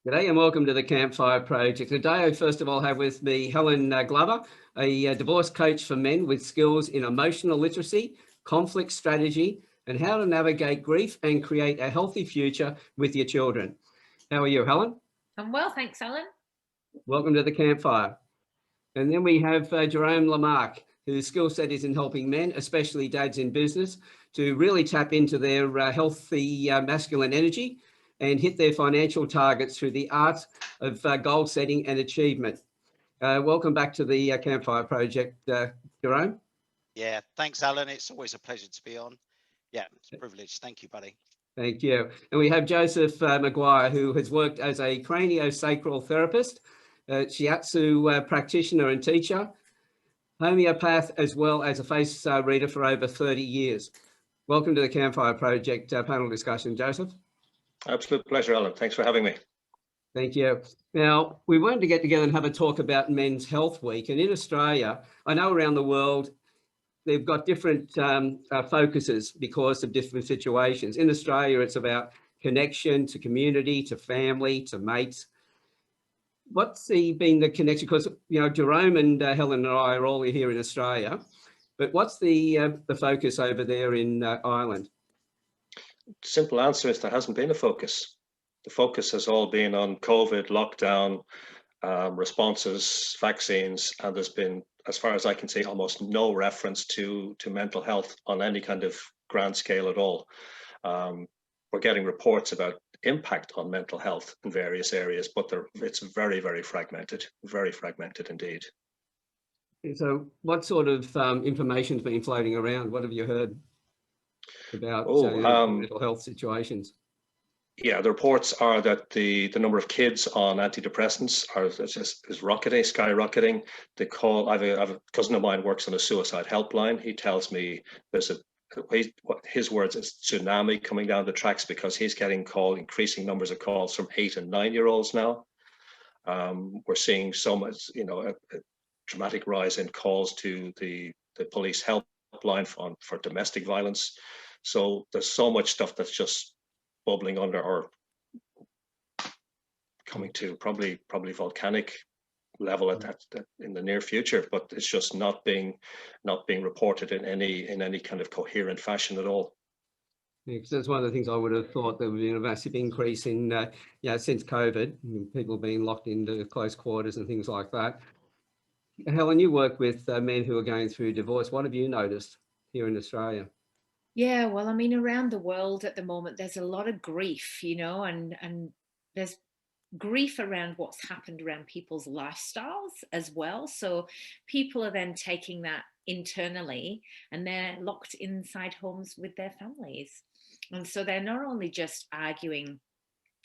G'day and welcome to the Campfire Project. Today I first of all have with me Helen Glover, a divorce coach for men with skills in emotional literacy, conflict strategy, and how to navigate grief and create a healthy future with your children. How are you, Helen? I'm well, thanks, Alan. Welcome to the Campfire. And then we have Jerome Lamarque, whose skill set is in helping men, especially dads in business, to really tap into their healthy masculine energy and hit their financial targets through the art of goal setting and achievement. Welcome back to the Campfire Project, Jerome. Yeah, thanks, Alan. It's always a pleasure to be on. Yeah, it's a privilege. Thank you, buddy. Thank you. And we have Joseph McGuire, who has worked as a craniosacral therapist, shiatsu practitioner and teacher, homeopath, as well as a face reader for over 30 years. Welcome to the Campfire Project panel discussion, Joseph. Absolute pleasure, Alan. Thanks for having me. Thank you. Now, we wanted to get together and have a talk about Men's Health Week. And in Australia, I know around the world, they've got different focuses because of different situations. In Australia, it's about connection to community, to family, to mates. What's been the connection? Because, you know, Jerome and Helen and I are all here in Australia, but what's the focus over there in Ireland? Simple answer is there hasn't been a focus. The focus has all been on COVID, lockdown, responses, vaccines, and there's been, as far as I can see, almost no reference to mental health on any kind of grand scale at all. We're getting reports about impact on mental health in various areas, but it's very, very fragmented indeed. So what sort of information's been floating around? What have you heard about mental health situations? Yeah, the reports are that the number of kids on antidepressants is rocketing, skyrocketing. They call. I have a cousin of mine works on a suicide helpline. He tells me there's his words is tsunami coming down the tracks because he's getting increasing numbers of calls from 8 and 9 year olds now. We're seeing so much, a dramatic rise in calls to the police helpline for domestic violence. So there's so much stuff that's just bubbling under or coming to probably volcanic level at that in the near future, but it's just not being reported in any kind of coherent fashion at all. Yeah, because that's one of the things I would have thought there would be a massive increase in, since COVID, people being locked into close quarters and things like that. Helen, you work with men who are going through divorce. What have you noticed here in Australia? Yeah, well, I mean, around the world at the moment, there's a lot of grief, and there's grief around what's happened around people's lifestyles as well. So people are then taking that internally and they're locked inside homes with their families. And so they're not only just arguing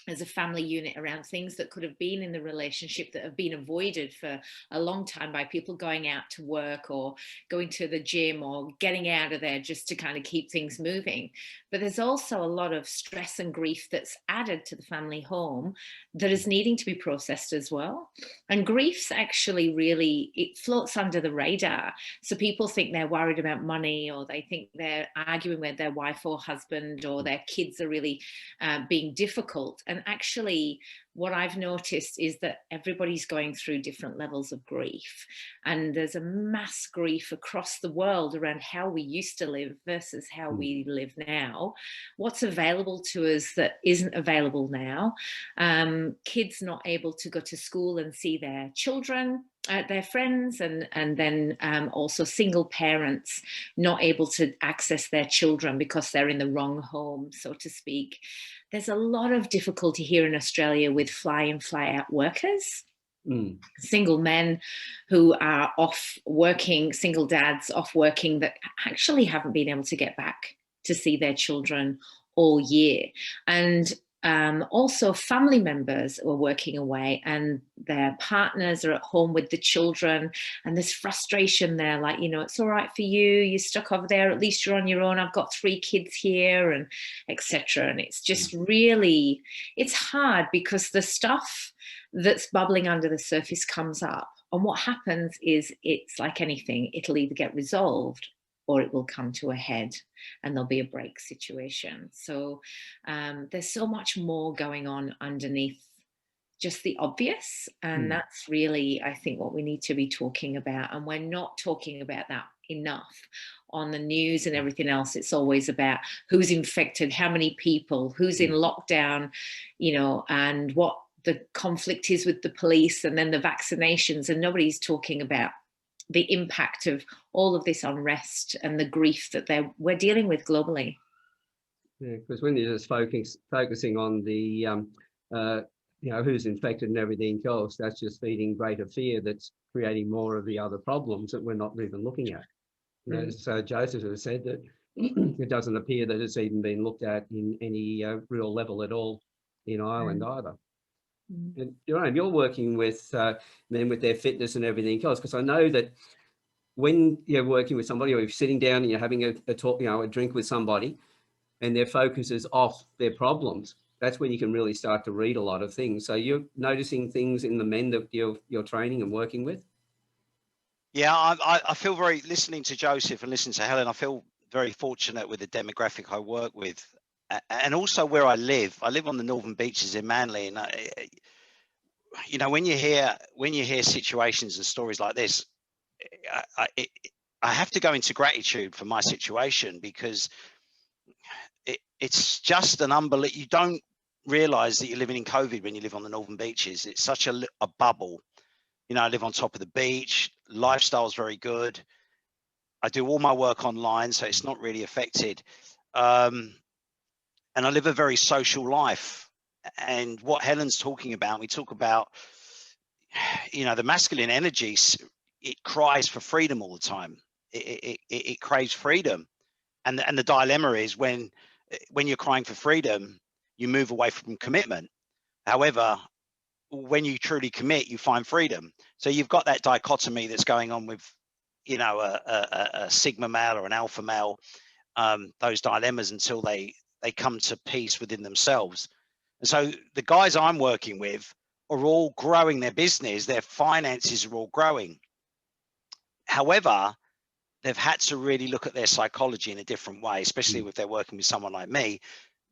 as a family unit around things that could have been in the relationship that have been avoided for a long time by people going out to work or going to the gym or getting out of there just to kind of keep things moving. But there's also a lot of stress and grief that's added to the family home that is needing to be processed as well. And grief's actually really, it floats under the radar. So people think they're worried about money, or they think they're arguing with their wife or husband, or their kids are really being difficult. And actually, what I've noticed is that everybody's going through different levels of grief. And there's a mass grief across the world around how we used to live versus how we live now. What's available to us that isn't available now. Kids not able to go to school and see their children, their friends, and then also single parents not able to access their children because they're in the wrong home, so to speak. There's a lot of difficulty here in Australia with fly-in, fly-out workers. Single men who are off working, single dads off working that actually haven't been able to get back to see their children all year. And also family members are working away and their partners are at home with the children, and there's frustration there, like, it's all right for you, you're stuck over there, at least you're on your own, I've got 3 kids here, and etc. And it's just really, it's hard because the stuff that's bubbling under the surface comes up, and what happens is, it's like anything, it'll either get resolved or it will come to a head and there'll be a break situation. So there's so much more going on underneath just the obvious. And that's really, I think, what we need to be talking about. And we're not talking about that enough on the news and everything else. It's always about who's infected, how many people, who's in lockdown, you know, and what the conflict is with the police, and then the vaccinations. And nobody's talking about the impact of all of this unrest and the grief that we're dealing with globally. Yeah, because when you're just focusing on the you know, who's infected and everything else, that's just feeding greater fear, that's creating more of the other problems that we're not even looking at. You know, so Joseph has said that it doesn't appear that it's even been looked at in any real level at all in Ireland either. And Jerome, you're working with men with their fitness and everything else, because I know that when you're working with somebody, or you're sitting down and you're having a talk, you know, a drink with somebody, and their focus is off their problems, that's when you can really start to read a lot of things. So you're noticing things in the men that you're training and working with? Yeah, I feel very, listening to Joseph and listening to Helen, I feel very fortunate with the demographic I work with, and also where I live. I live on the Northern Beaches in Manly, and you know, when you hear situations and stories like this, I have to go into gratitude for my situation, because it's just an unbelievable. You don't realize that you're living in COVID when you live on the Northern Beaches. It's such a bubble. You know, I live on top of the beach. Lifestyle's very good. I do all my work online, so it's not really affected. And I live a very social life. And what Helen's talking about, we talk about, you know, the masculine energy, it cries for freedom all the time. It craves freedom. And the dilemma is when you're crying for freedom, you move away from commitment. However, when you truly commit, you find freedom. So you've got that dichotomy that's going on with, you know, a sigma male or an alpha male, those dilemmas until they come to peace within themselves. And so the guys I'm working with are all growing their business, their finances are all growing. However, they've had to really look at their psychology in a different way, especially if they're working with someone like me.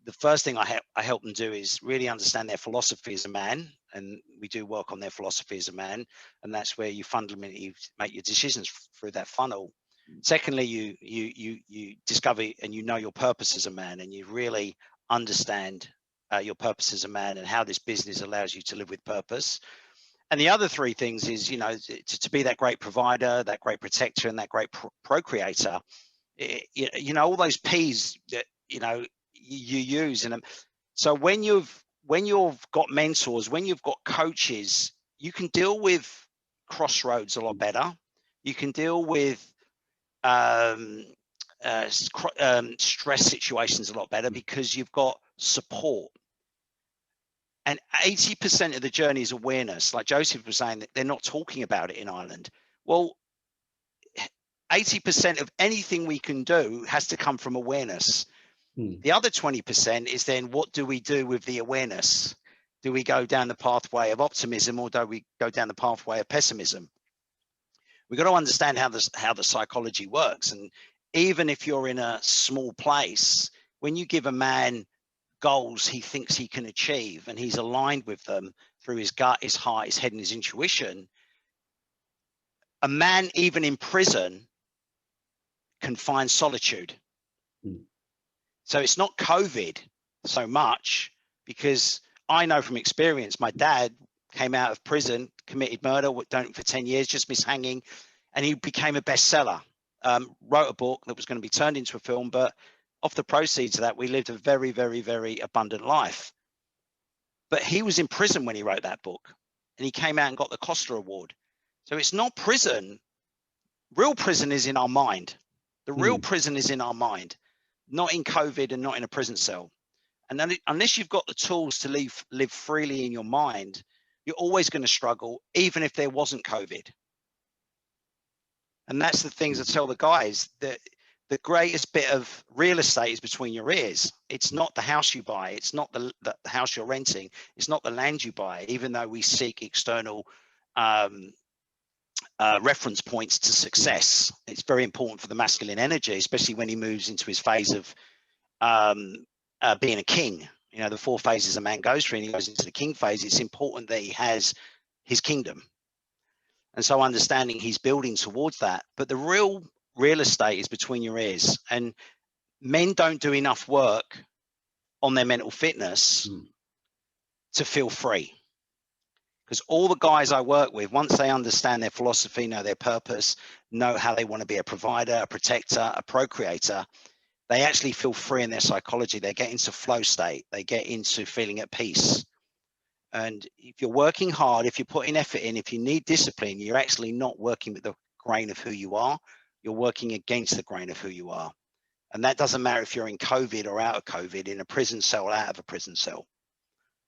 The first thing I help them do is really understand their philosophy as a man, and we do work on their philosophy as a man, and that's where you fundamentally make your decisions through that funnel. Secondly, you discover and you know your purpose as a man, and you really understand your purpose as a man and how this business allows you to live with purpose. And the other three things is, you know, to be that great provider, that great protector, and that great procreator. You know, all those P's that, you know, you use. And so when you've got mentors, when you've got coaches, you can deal with crossroads a lot better. You can deal with stress situations a lot better, because you've got support. And 80% of the journey is awareness. Like Joseph was saying, that they're not talking about it in Ireland. Well, 80% of anything we can do has to come from awareness. The other 20% is then, what do we do with the awareness? Do we go down the pathway of optimism, or do we go down the pathway of pessimism? We've got to understand how the psychology works. And even if you're in a small place, when you give a man goals he thinks he can achieve, and he's aligned with them through his gut, his heart, his head, and his intuition, a man even in prison can find solitude. So it's not COVID so much, because I know from experience, my dad came out of prison, committed murder, done it for 10 years, just missed hanging, and he became a bestseller. Wrote a book that was going to be turned into a film, but off the proceeds of that, we lived a very, very, very abundant life. But he was in prison when he wrote that book, and he came out and got the Costa Award. So it's not prison. Real prison is in our mind. The real prison is in our mind, not in COVID and not in a prison cell. And then, unless you've got the tools to live freely in your mind, you're always going to struggle, even if there wasn't COVID. And that's the things I tell the guys, that the greatest bit of real estate is between your ears. It's not the house you buy. It's not the house you're renting. It's not the land you buy, even though we seek external reference points to success. It's very important for the masculine energy, especially when he moves into his phase of being a king. you know, the 4 phases a man goes through, and he goes into the king phase. It's important that he has his kingdom. And so understanding he's building towards that. But the real estate is between your ears. And men don't do enough work on their mental fitness to feel free. Because all the guys I work with, once they understand their philosophy, know their purpose, know how they want to be a provider, a protector, a procreator, they actually feel free in their psychology. They get into flow state. They get into feeling at peace. And if you're working hard, if you're putting effort in, if you need discipline, you're actually not working with the grain of who you are. You're working against the grain of who you are. And that doesn't matter if you're in COVID or out of COVID, in a prison cell, out of a prison cell,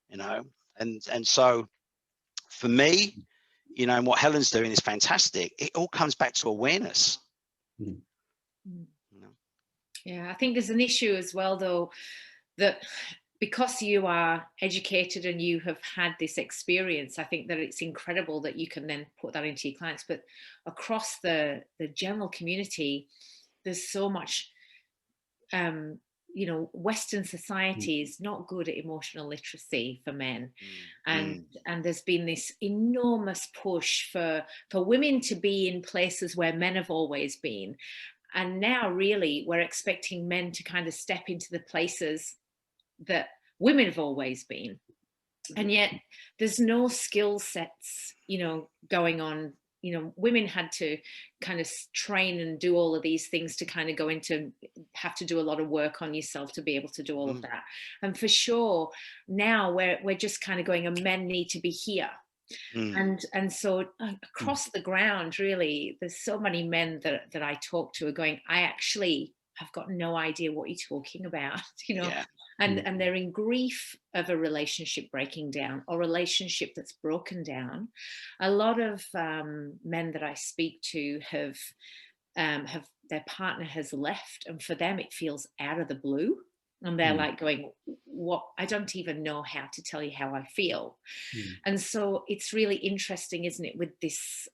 you know? And so for me, you know, and what Helen's doing is fantastic. It all comes back to awareness. You know? Yeah, I think there's an issue as well, though, that because you are educated and you have had this experience, I think that it's incredible that you can then put that into your clients. But across the general community, there's so much, you know, Western society is not good at emotional literacy for men. And there's been this enormous push for women to be in places where men have always been. And now really we're expecting men to kind of step into the places that women have always been. And yet there's no skill sets, you know, going on. You know, women had to kind of train and do all of these things to kind of go into, have to do a lot of work on yourself to be able to do all of that. And for sure, now we're just kind of going, and men need to be here. And so across the ground, really, there's so many men that I talk to are going, I actually have got no idea what you're talking about, you know. Yeah. And they're in grief of a relationship breaking down or relationship that's broken down. A lot of men that I speak to have their partner has left, and for them it feels out of the blue, and they're like going, what, I don't even know how to tell you how I feel. And so it's really interesting, isn't it, with this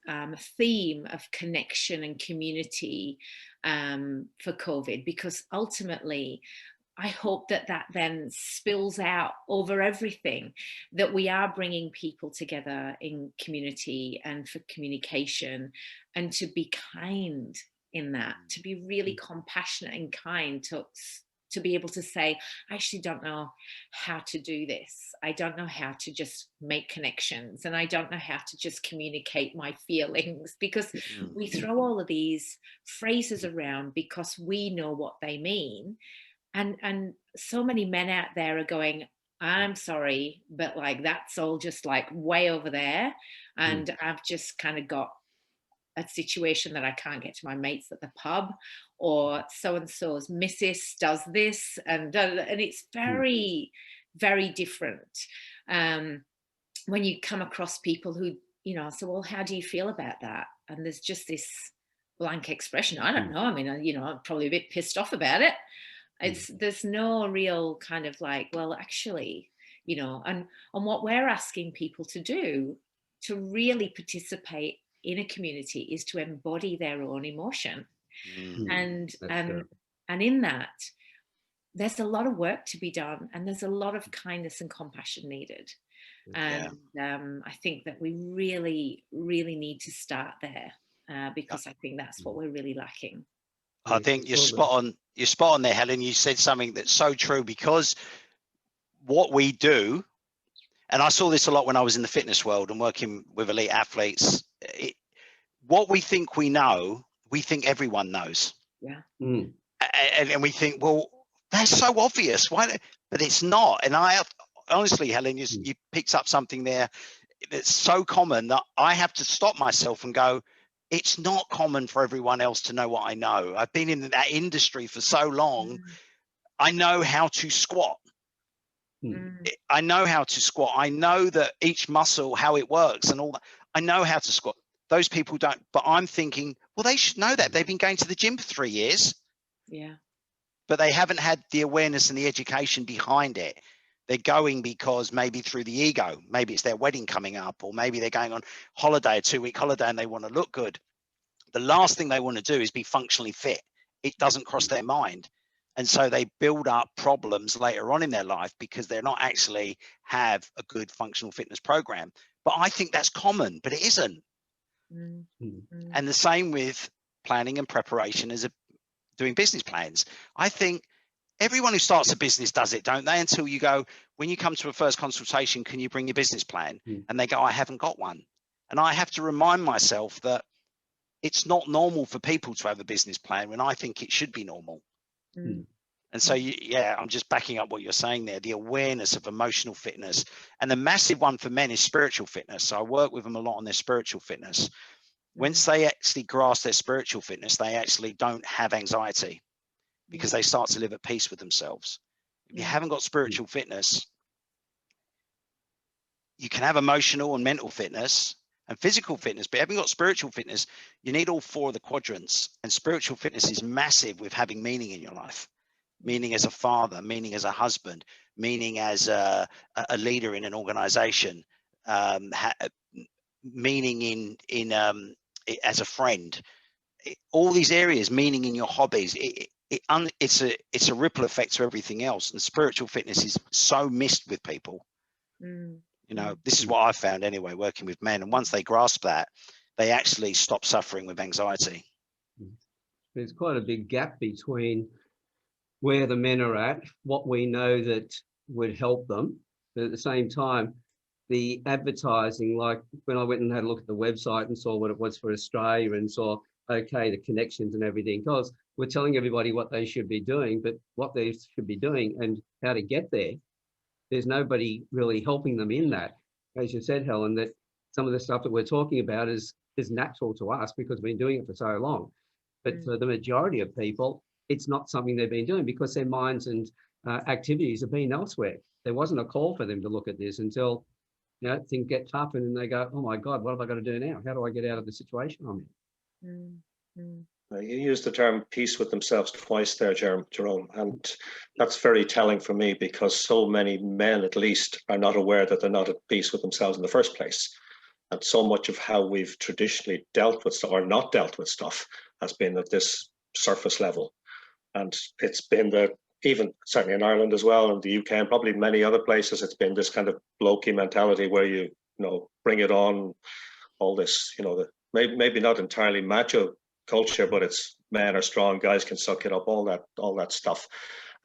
theme of connection and community for COVID, because ultimately I hope that then spills out over everything, that we are bringing people together in community and for communication, and to be kind in that, to be really compassionate and kind, to be able to say, I actually don't know how to do this. I don't know how to just make connections, and I don't know how to just communicate my feelings, because we throw all of these phrases around because we know what they mean. And so many men out there are going, I'm sorry, but like that's all just like way over there. And I've just kind of got a situation that I can't get to my mates at the pub, or so-and-so's missus does this, and it's very, very different. When you come across people who, you know, so, well, how do you feel about that? And there's just this blank expression. I don't know. I mean, you know, I'm probably a bit pissed off about it. There's no real kind of like, well, actually, you know, and what we're asking people to do to really participate in a community is to embody their own emotion. And in that, there's a lot of work to be done, and there's a lot of kindness and compassion needed. And I think that we really, really need to start there, because I think that's what we're really lacking. I think you're spot on. You're spot on there, Helen. You said something that's so true, because what we do, and I saw this a lot when I was in the fitness world and working with elite athletes, what we think we know, we think everyone knows. Yeah. And we think, well, that's so obvious. Why? But it's not. And I honestly, Helen, you picked up something there that's so common that I have to stop myself and go, it's not common for everyone else to know what I know. I've been in that industry for so long. I know how to squat. I know how to squat. I know that each muscle, how it works and all that. I know how to squat. Those people don't, but I'm thinking, well, they should know that. They've been going to the gym for 3 years. Yeah. But they haven't had the awareness and the education behind it. They're going because maybe through the ego, maybe it's their wedding coming up, or maybe they're going on holiday, a 2-week holiday, and they want to look good. The last thing they want to do is be functionally fit. It doesn't cross their mind. And so they build up problems later on in their life because they're not actually have a good functional fitness program. But I think that's common, but it isn't. And the same with planning and preparation as doing business plans. I think everyone who starts a business does it, don't they? Until you go, when you come to a first consultation, can you bring your business plan? And they go, I haven't got one. And I have to remind myself that it's not normal for people to have a business plan when I think it should be normal. And so, yeah, I'm just backing up what you're saying there, the awareness of emotional fitness. And the massive one for men is spiritual fitness. So I work with them a lot on their spiritual fitness. Once they actually grasp their spiritual fitness, they actually don't have anxiety because they start to live at peace with themselves. If you haven't got spiritual fitness, you can have emotional and mental fitness and physical fitness, but having got spiritual fitness, you need all four of the quadrants. And spiritual fitness is massive with having meaning in your life. Meaning as a father, meaning as a husband, meaning as a leader in an organization, meaning in as a friend. All these areas, meaning in your hobbies. It's a ripple effect to everything else. And spiritual fitness is so missed with people. You know, this is what I've found anyway, working with men. And once they grasp that, they actually stop suffering with anxiety. There's quite a big gap between where the men are at, what we know that would help them, but at the same time, the advertising, like when I went and had a look at the website and saw what it was for Australia and saw, okay, the connections and everything, because we're telling everybody what they should be doing, but what they should be doing and how to get there, there's nobody really helping them in that. As you said, Helen, that some of the stuff that we're talking about is natural to us because we've been doing it for so long. But for the majority of people, it's not something they've been doing because their minds and activities have been elsewhere. There wasn't a call for them to look at this until, you know, things get tough and then they go, oh my God, what have I got to do now? How do I get out of the situation I'm in? You used the term peace with themselves twice there, Jerome, and that's very telling for me because so many men, at least, are not aware that they're not at peace with themselves in the first place. And so much of how we've traditionally dealt with stuff or not dealt with stuff has been at this surface level. And it's been that even certainly in Ireland as well, and the UK and probably many other places, it's been this kind of blokey mentality where you know, bring it on, all this, you know, the maybe not entirely macho culture, but it's men are strong, guys can suck it up, all that stuff.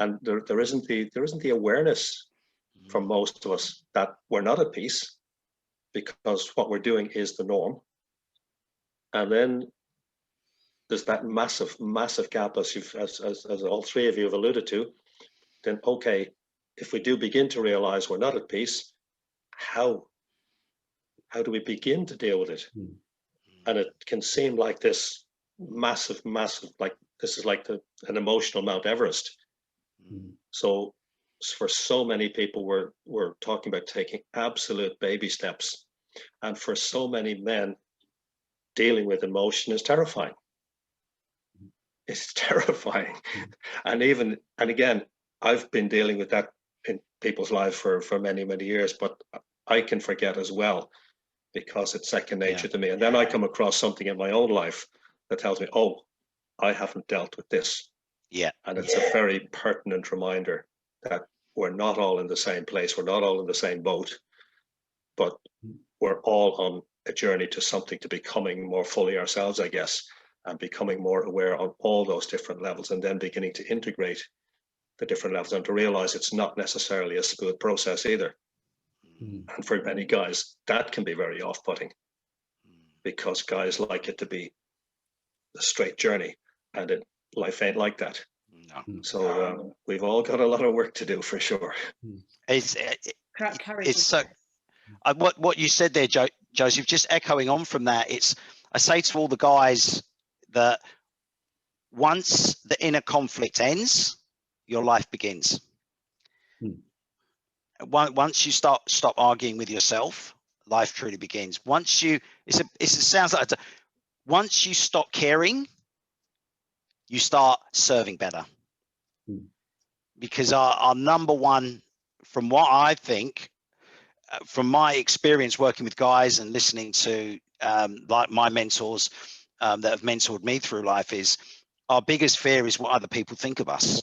And there isn't the awareness from most of us that we're not at peace because what we're doing is the norm. And then there's that massive gap, as all three of you have alluded to. Then, okay, if we do begin to realize we're not at peace, how do we begin to deal with it? And it can seem like this massive, like this is like an emotional Mount Everest. So for so many people, we're talking about taking absolute baby steps. And for so many men, dealing with emotion is terrifying. It's terrifying. And again, I've been dealing with that in people's lives for many, many years, but I can forget as well because it's second nature to me. And then I come across something in my own life that tells me, oh, I haven't dealt with this. And it's a very pertinent reminder that we're not all in the same place. We're not all in the same boat, but we're all on a journey to something, to becoming more fully ourselves, I guess, and becoming more aware on all those different levels, and then beginning to integrate the different levels and to realize it's not necessarily a smooth process either. And for many guys, that can be very off-putting because guys like it to be a straight journey, and life ain't like that. So we've all got a lot of work to do for sure. It's so what you said there, Joseph, just echoing on from that, I say to all the guys that once the inner conflict ends, your life begins. Once you stop arguing with yourself, life truly begins. Once you, it sounds like, once you stop caring, you start serving better. Because our number one, from what I think, from my experience working with guys and listening to like my mentors that have mentored me through life, is our biggest fear is what other people think of us.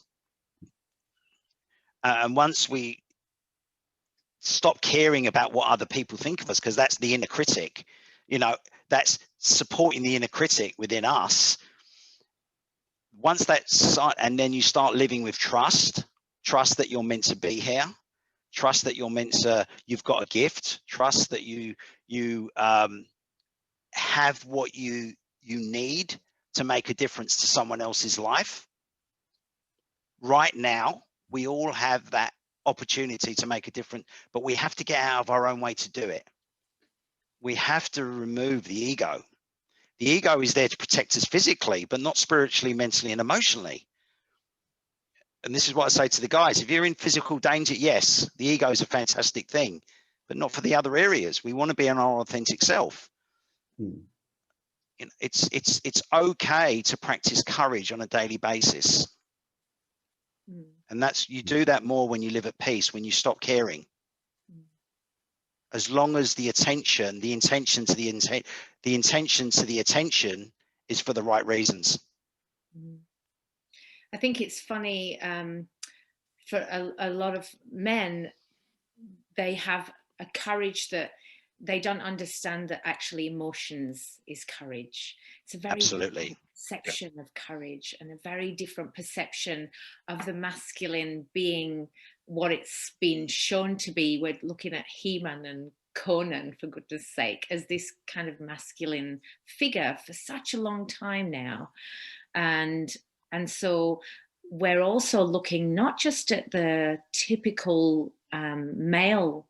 And once we stop caring about what other people think of us, because that's the inner critic, you know, that's supporting the inner critic within us. Once that's, and then you start living with trust that you're meant to be here, trust that you're meant to, you've got a gift, trust that you have what you need to make a difference to someone else's life. Right now, we all have that opportunity to make a difference, but we have to get out of our own way to do it. We have to remove the ego. The ego is there to protect us physically, but not spiritually, mentally, and emotionally. And this is what I say to the guys: if you're in physical danger, yes, the ego is a fantastic thing, but not for the other areas. We want to be in our authentic self. You know, it's okay to practice courage on a daily basis. And that's, you do that more when you live at peace, when you stop caring. As long as the intention to the attention is for the right reasons. I think it's funny, for a lot of men, they have a courage that they don't understand, that actually emotions is courage. It's a very Absolutely perception of courage, and a very different perception of the masculine being what it's been shown to be. We're looking at He-Man and Conan, for goodness sake, as this kind of masculine figure for such a long time now. And so we're also looking not just at the typical male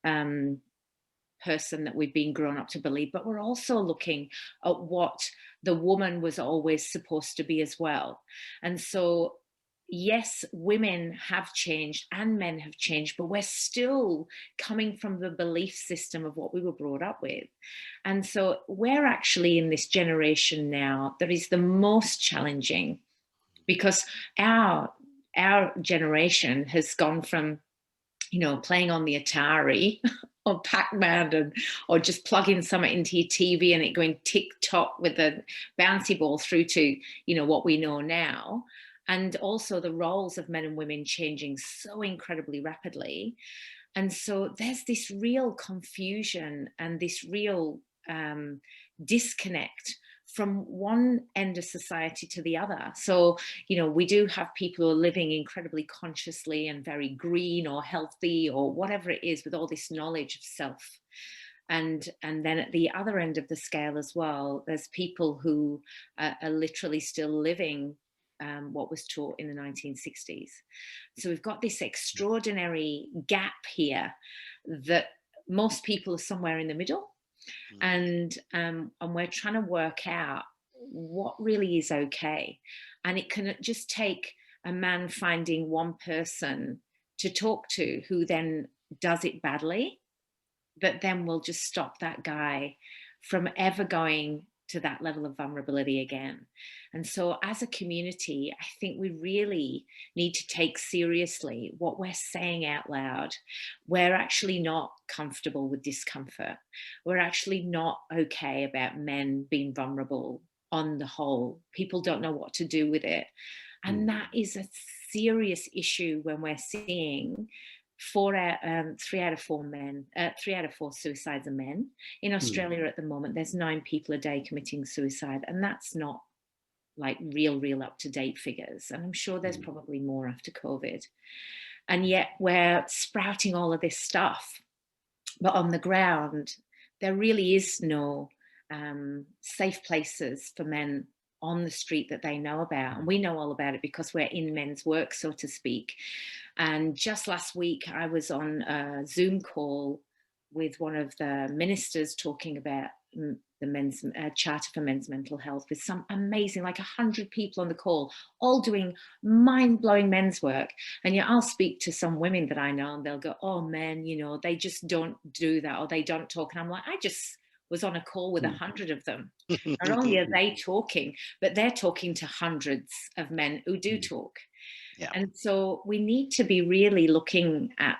person that we've been grown up to believe, but we're also looking at what the woman was always supposed to be as well. And so, yes, women have changed and men have changed, but we're still coming from the belief system of what we were brought up with. And so we're actually in this generation now that is the most challenging, because our generation has gone from, you know, playing on the Atari or Pac-Man, or just plugging something into your TV and it going tick-tock with a bouncy ball, through to, you know, what we know now. And also the roles of men and women changing so incredibly rapidly. And so there's this real confusion and this real disconnect from one end of society to the other. So, you know, we do have people who are living incredibly consciously and very green or healthy or whatever it is, with all this knowledge of self. And then at the other end of the scale as well, there's people who are literally still living what was taught in the 1960s. So we've got this extraordinary gap here that most people are somewhere in the middle. And we're trying to work out what really is okay. And it can just take a man finding one person to talk to who then does it badly, that then will just stop that guy from ever going to that level of vulnerability again. And so as a community, I think we really need to take seriously what we're saying out loud. We're actually not comfortable with discomfort. We're actually not okay about men being vulnerable on the whole. People don't know what to do with it. And that is a serious issue when we're seeing 3 out of 4 suicides are men. In Australia at the moment, there's 9 people a day committing suicide, and that's not like real up-to-date figures. And I'm sure there's probably more after COVID. And yet we're sprouting all of this stuff, but on the ground, there really is no safe places for men on the street that they know about. And we know all about it because we're in men's work, so to speak. And just last week, I was on a Zoom call with one of the ministers talking about the men's charter for men's mental health, with some amazing, like 100 people on the call, all doing mind-blowing men's work. And yet I'll speak to some women that I know and they'll go, oh, men, you know, they just don't do that, or they don't talk. And I'm like, I just was on a call with 100 of them. Not only are they talking, but they're talking to hundreds of men who do talk. Yeah. And so we need to be really looking at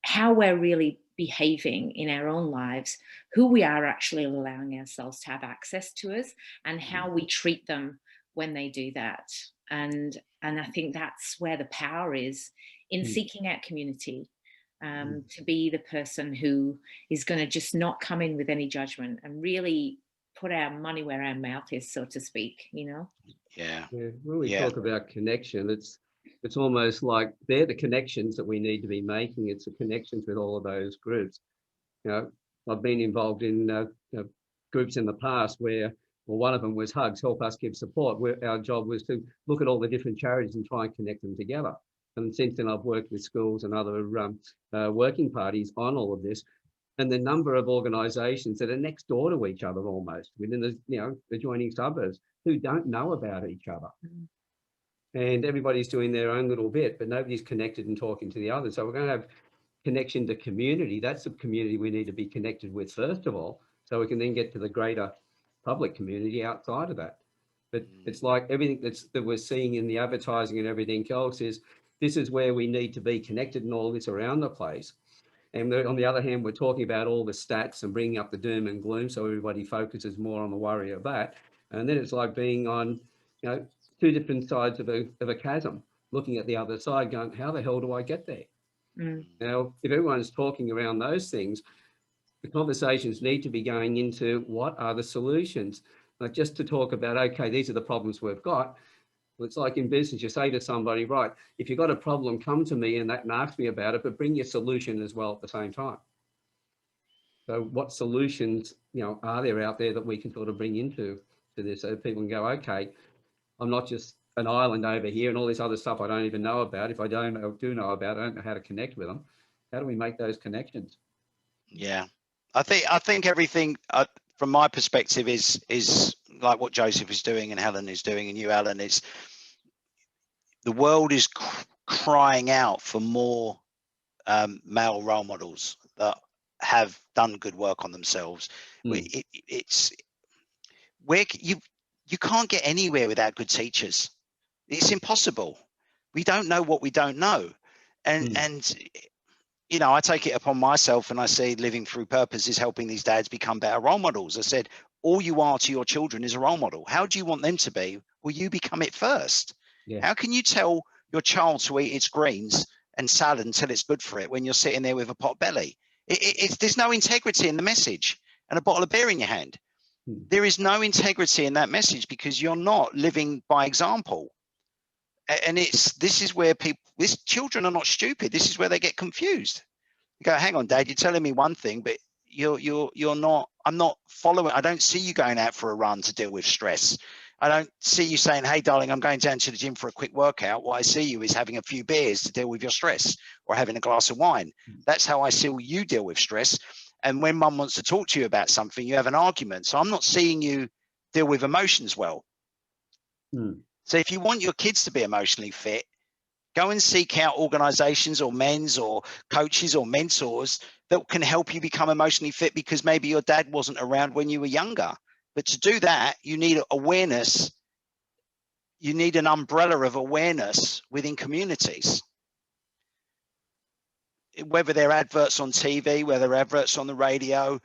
how we're really behaving in our own lives, who we are actually allowing ourselves to have access to us, and how we treat them when they do that. And I think that's where the power is in seeking out community, to be the person who is going to just not come in with any judgment and really put our money where our mouth is, so to speak, you know? Yeah. When we talk about connection, it's almost like they're the connections that we need to be making. It's the connections with all of those groups. You know, I've been involved in groups in the past where, well, one of them was Hugs, Help Us Give Support, where our job was to look at all the different charities and try and connect them together. And since then, I've worked with schools and other working parties on all of this. And the number of organisations that are next door to each other almost within the adjoining suburbs who don't know about each other. And everybody's doing their own little bit, but nobody's connected and talking to the others. So we're going to have connection to community. That's the community we need to be connected with first of all, so we can then get to the greater public community outside of that. But it's like everything that we're seeing in the advertising and everything else is, this is where we need to be connected and all this around the place. And on the other hand, we're talking about all the stats and bringing up the doom and gloom, so everybody focuses more on the worry of that. And then it's like being on, two different sides of a chasm, looking at the other side, going, how the hell do I get there? Now, if everyone's talking around those things, the conversations need to be going into what are the solutions, not just to talk about, okay, these are the problems we've got. Well, it's like in business, you say to somebody, right, if you've got a problem, come to me and ask me about it, but bring your solution as well at the same time. So what solutions, are there out there that we can sort of bring into this, so people can go, okay, I'm not just an island over here and all this other stuff I don't even know about. If I do know about it, I don't know how to connect with them. How do we make those connections? Yeah, I think everything from my perspective is like what Joseph is doing and Helen is doing and you, Alan, is the world is crying out for more male role models that have done good work on themselves. It's where you can't get anywhere without good teachers. It's impossible. We don't know what we don't know. And I take it upon myself, and I say living through purpose is helping these dads become better role models. I said, all you are to your children is a role model. How do you want them to be? Well, you become it first. Yeah. How can you tell your child to eat its greens and salad until it's good for it when you're sitting there with a pot belly? There's no integrity in the message, and a bottle of beer in your hand. There is no integrity in that message because you're not living by example. And this is where children are not stupid. This is where they get confused. You go, hang on, Dad, you're telling me one thing, but you're not. I'm not following. I don't see you going out for a run to deal with stress. I don't see you saying, hey, darling, I'm going down to the gym for a quick workout. What I see you is having a few beers to deal with your stress, or having a glass of wine. That's how I see you deal with stress. And when mum wants to talk to you about something, you have an argument. So I'm not seeing you deal with emotions well. So if you want your kids to be emotionally fit, go and seek out organizations or men's or coaches or mentors that can help you become emotionally fit, because maybe your dad wasn't around when you were younger. But to do that, you need awareness. You need an umbrella of awareness within communities. Whether they're adverts on TV, whether they're adverts on the radio,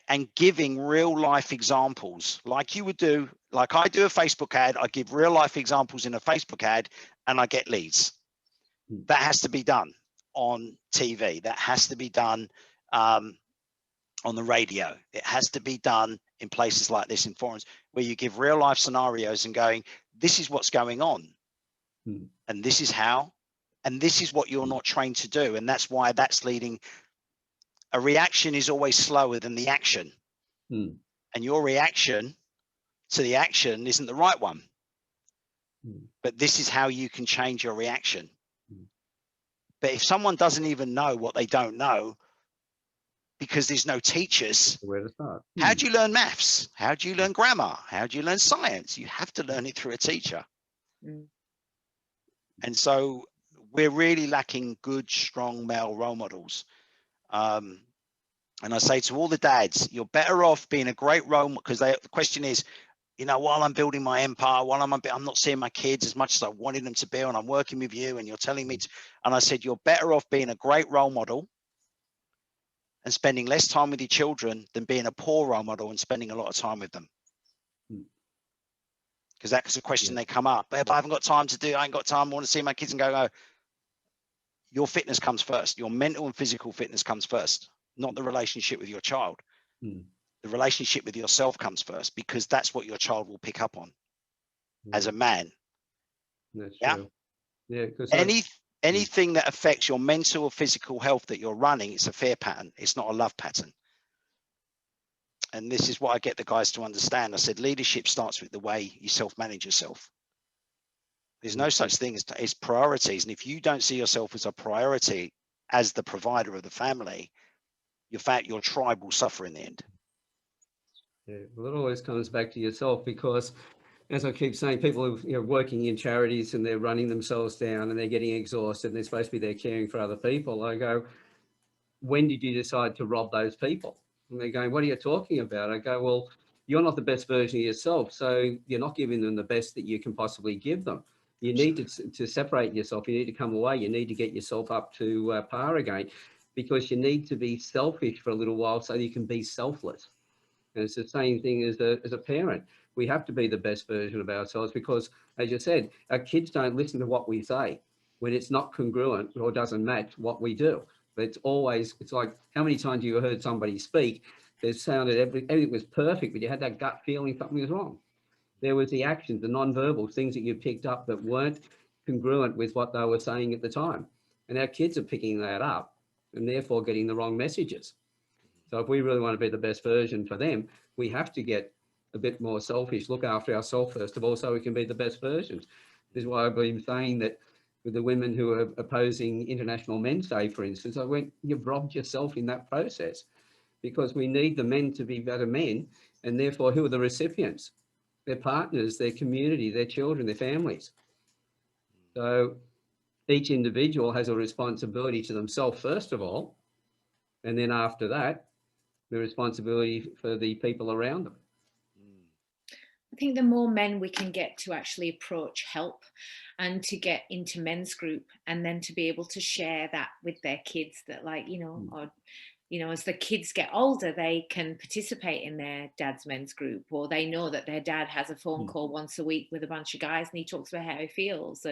and giving real life examples like you would do. Like I do a Facebook ad, I give real life examples in a Facebook ad and I get leads. That has to be done on TV. That has to be done on the radio. It has to be done in places like this, in forums where you give real life scenarios and going, this is what's going on. And this is how, and this is what you're not trained to do. And that's why that's leading. A reaction is always slower than the action. And your reaction to the action isn't the right one. But this is how you can change your reaction. But if someone doesn't even know what they don't know, because there's no teachers, where to start? How do you learn maths? How do you learn grammar? How do you learn science? You have to learn it through a teacher. And so we're really lacking good, strong male role models. And I say to all the dads, you're better off being a great role model, because the question is, while I'm building my empire, while I'm not seeing my kids as much as I wanted them to be, and I'm working with you and you're telling me to, and I said, you're better off being a great role model and spending less time with your children than being a poor role model and spending a lot of time with them. Because that's a question they come up. But I haven't got time to do, I ain't got time, I want to see my kids, and go, your fitness comes first. Your mental and physical fitness comes first, not the relationship with your child. The relationship with yourself comes first, because that's what your child will pick up on as a man. That's Yeah. true. Yeah, because anything that affects your mental or physical health that you're running, it's a fear pattern. It's not a love pattern. And this is what I get the guys to understand. I said, leadership starts with the way you self-manage yourself. There's no such thing as priorities. And if you don't see yourself as a priority, as the provider of the family, your tribe will suffer in the end. Yeah, well, it always comes back to yourself, because as I keep saying, people who are working in charities and they're running themselves down and they're getting exhausted and they're supposed to be there caring for other people. I go, when did you decide to rob those people? And they're going, what are you talking about? I go, well, you're not the best version of yourself, so you're not giving them the best that you can possibly give them. You need to separate yourself. You need to come away. You need to get yourself up to par again, because you need to be selfish for a little while so you can be selfless. And it's the same thing as a parent. We have to be the best version of ourselves, because, as you said, our kids don't listen to what we say when it's not congruent or doesn't match what we do. But it's like, how many times you heard somebody speak, they sounded, everything was perfect, but you had that gut feeling something was wrong. There was the actions, the non-verbal things that you picked up that weren't congruent with what they were saying at the time. And our kids are picking that up and therefore getting the wrong messages. So if we really want to be the best version for them, we have to get a bit more selfish, look after ourselves first of all, so we can be the best versions. This is why I've been saying that with the women who are opposing International Men's Day, for instance, I went, you've robbed yourself in that process, because we need the men to be better men. And therefore, who are the recipients? Their partners, their community, their children, their families. So each individual has a responsibility to themselves, first of all, and then after that, the responsibility for the people around them. I think the more men we can get to actually approach help and to get into men's group, and then to be able to share that with their kids, that as the kids get older, they can participate in their dad's men's group, or they know that their dad has a phone call once a week with a bunch of guys and he talks about how he feels.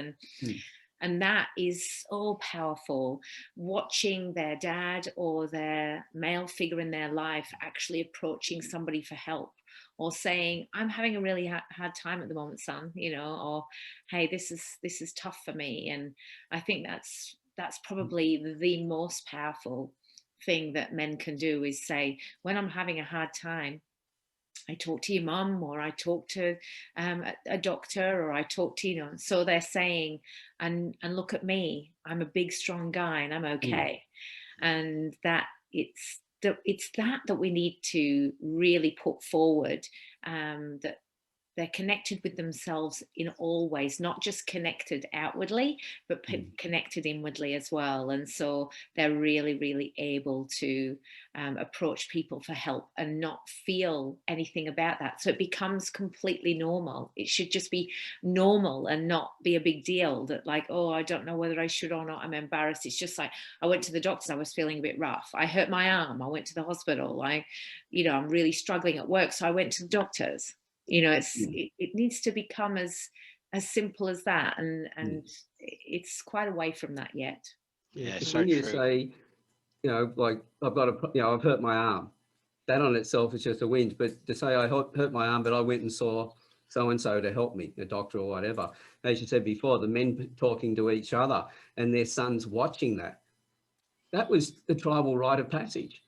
And that is so powerful, watching their dad or their male figure in their life actually approaching somebody for help, or saying, I'm having a really hard time at the moment, son, or, hey, this is tough for me. And I think that's probably the most powerful thing that men can do, is say, when I'm having a hard time, I talk to your mum, or I talk to a doctor, or I talk to, so they're saying, and look at me, I'm a big, strong guy and I'm okay. And that it's that we need to really put forward, that they're connected with themselves in all ways, not just connected outwardly, but connected inwardly as well. And so they're really, really able to approach people for help and not feel anything about that. So it becomes completely normal. It should just be normal and not be a big deal, that like, oh, I don't know whether I should or not, I'm embarrassed. It's just like, I went to the doctors, I was feeling a bit rough. I hurt my arm, I went to the hospital. I'm really struggling at work, so I went to the doctors. It needs to become as simple as that, and it's quite away from that yet. Yeah, so when you say, like, I've hurt my arm, that on itself is just a whinge. But to say I hurt my arm, but I went and saw so and so to help me, a doctor or whatever. As you said before, the men talking to each other and their sons watching that was the tribal rite of passage.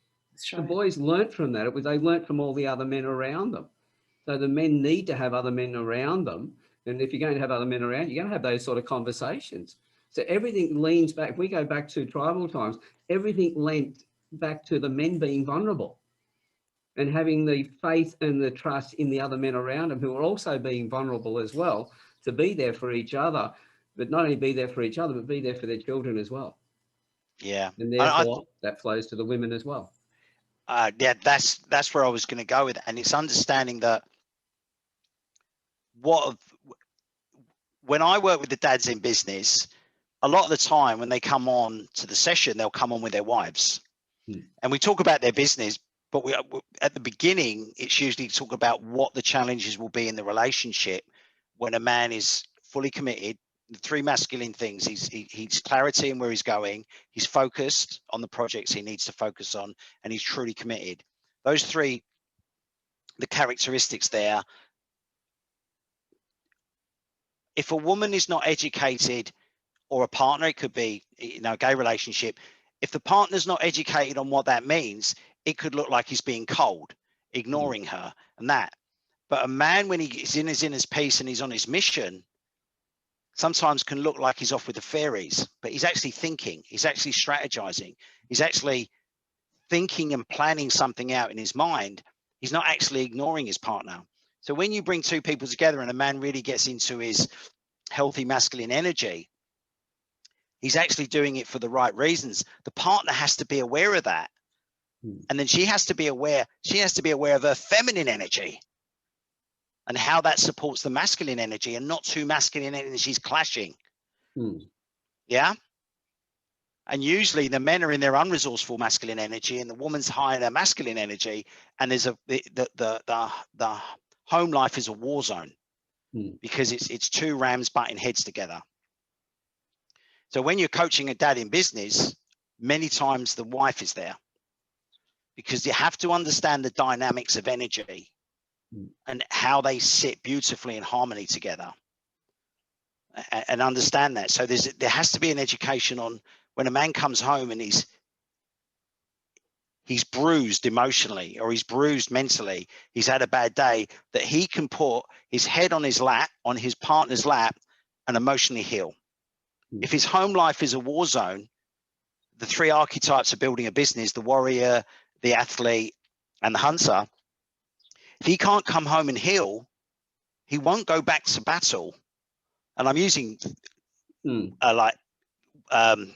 Right. The boys learnt from that. They learnt from all the other men around them. So the men need to have other men around them. And if you're going to have other men around, you're going to have those sort of conversations. So everything leans back. If we go back to tribal times, everything leant back to the men being vulnerable and having the faith and the trust in the other men around them, who are also being vulnerable as well, to be there for each other, but not only be there for each other, but be there for their children as well. Yeah. And therefore that flows to the women as well. Yeah, that's where I was going to go with it. And it's understanding that when I work with the dads in business, a lot of the time when they come on to the session, they'll come on with their wives. And we talk about their business, but at the beginning, it's usually talk about what the challenges will be in the relationship when a man is fully committed, the three masculine things. He's clarity in where he's going. He's focused on the projects he needs to focus on, and he's truly committed. Those three, the characteristics there. If a woman is not educated, or a partner, it could be, you know, a gay relationship. If the partner's not educated on what that means, it could look like he's being cold, ignoring her and that. But a man, when he's in his peace and he's on his mission, sometimes can look like he's off with the fairies, but he's actually thinking, he's actually strategizing, he's actually thinking and planning something out in his mind. He's not actually ignoring his partner. So when you bring two people together and a man really gets into his healthy masculine energy, he's actually doing it for the right reasons. The partner has to be aware of that. And then she has to be aware of her feminine energy and how that supports the masculine energy, and not two masculine energies clashing. Yeah. And usually the men are in their unresourceful masculine energy and the woman's high in her masculine energy. And there's the home life is a war zone because it's two rams butting heads together. So when you're coaching a dad in business, many times the wife is there, because you have to understand the dynamics of energy and how they sit beautifully in harmony together, and understand that. So there has to be an education on when a man comes home and he's bruised emotionally, or he's bruised mentally, he's had a bad day, that he can put his head on his lap, on his partner's lap, and emotionally heal. If his home life is a war zone, the three archetypes of building a business, the warrior, the athlete, and the hunter, if he can't come home and heal, he won't go back to battle. And I'm using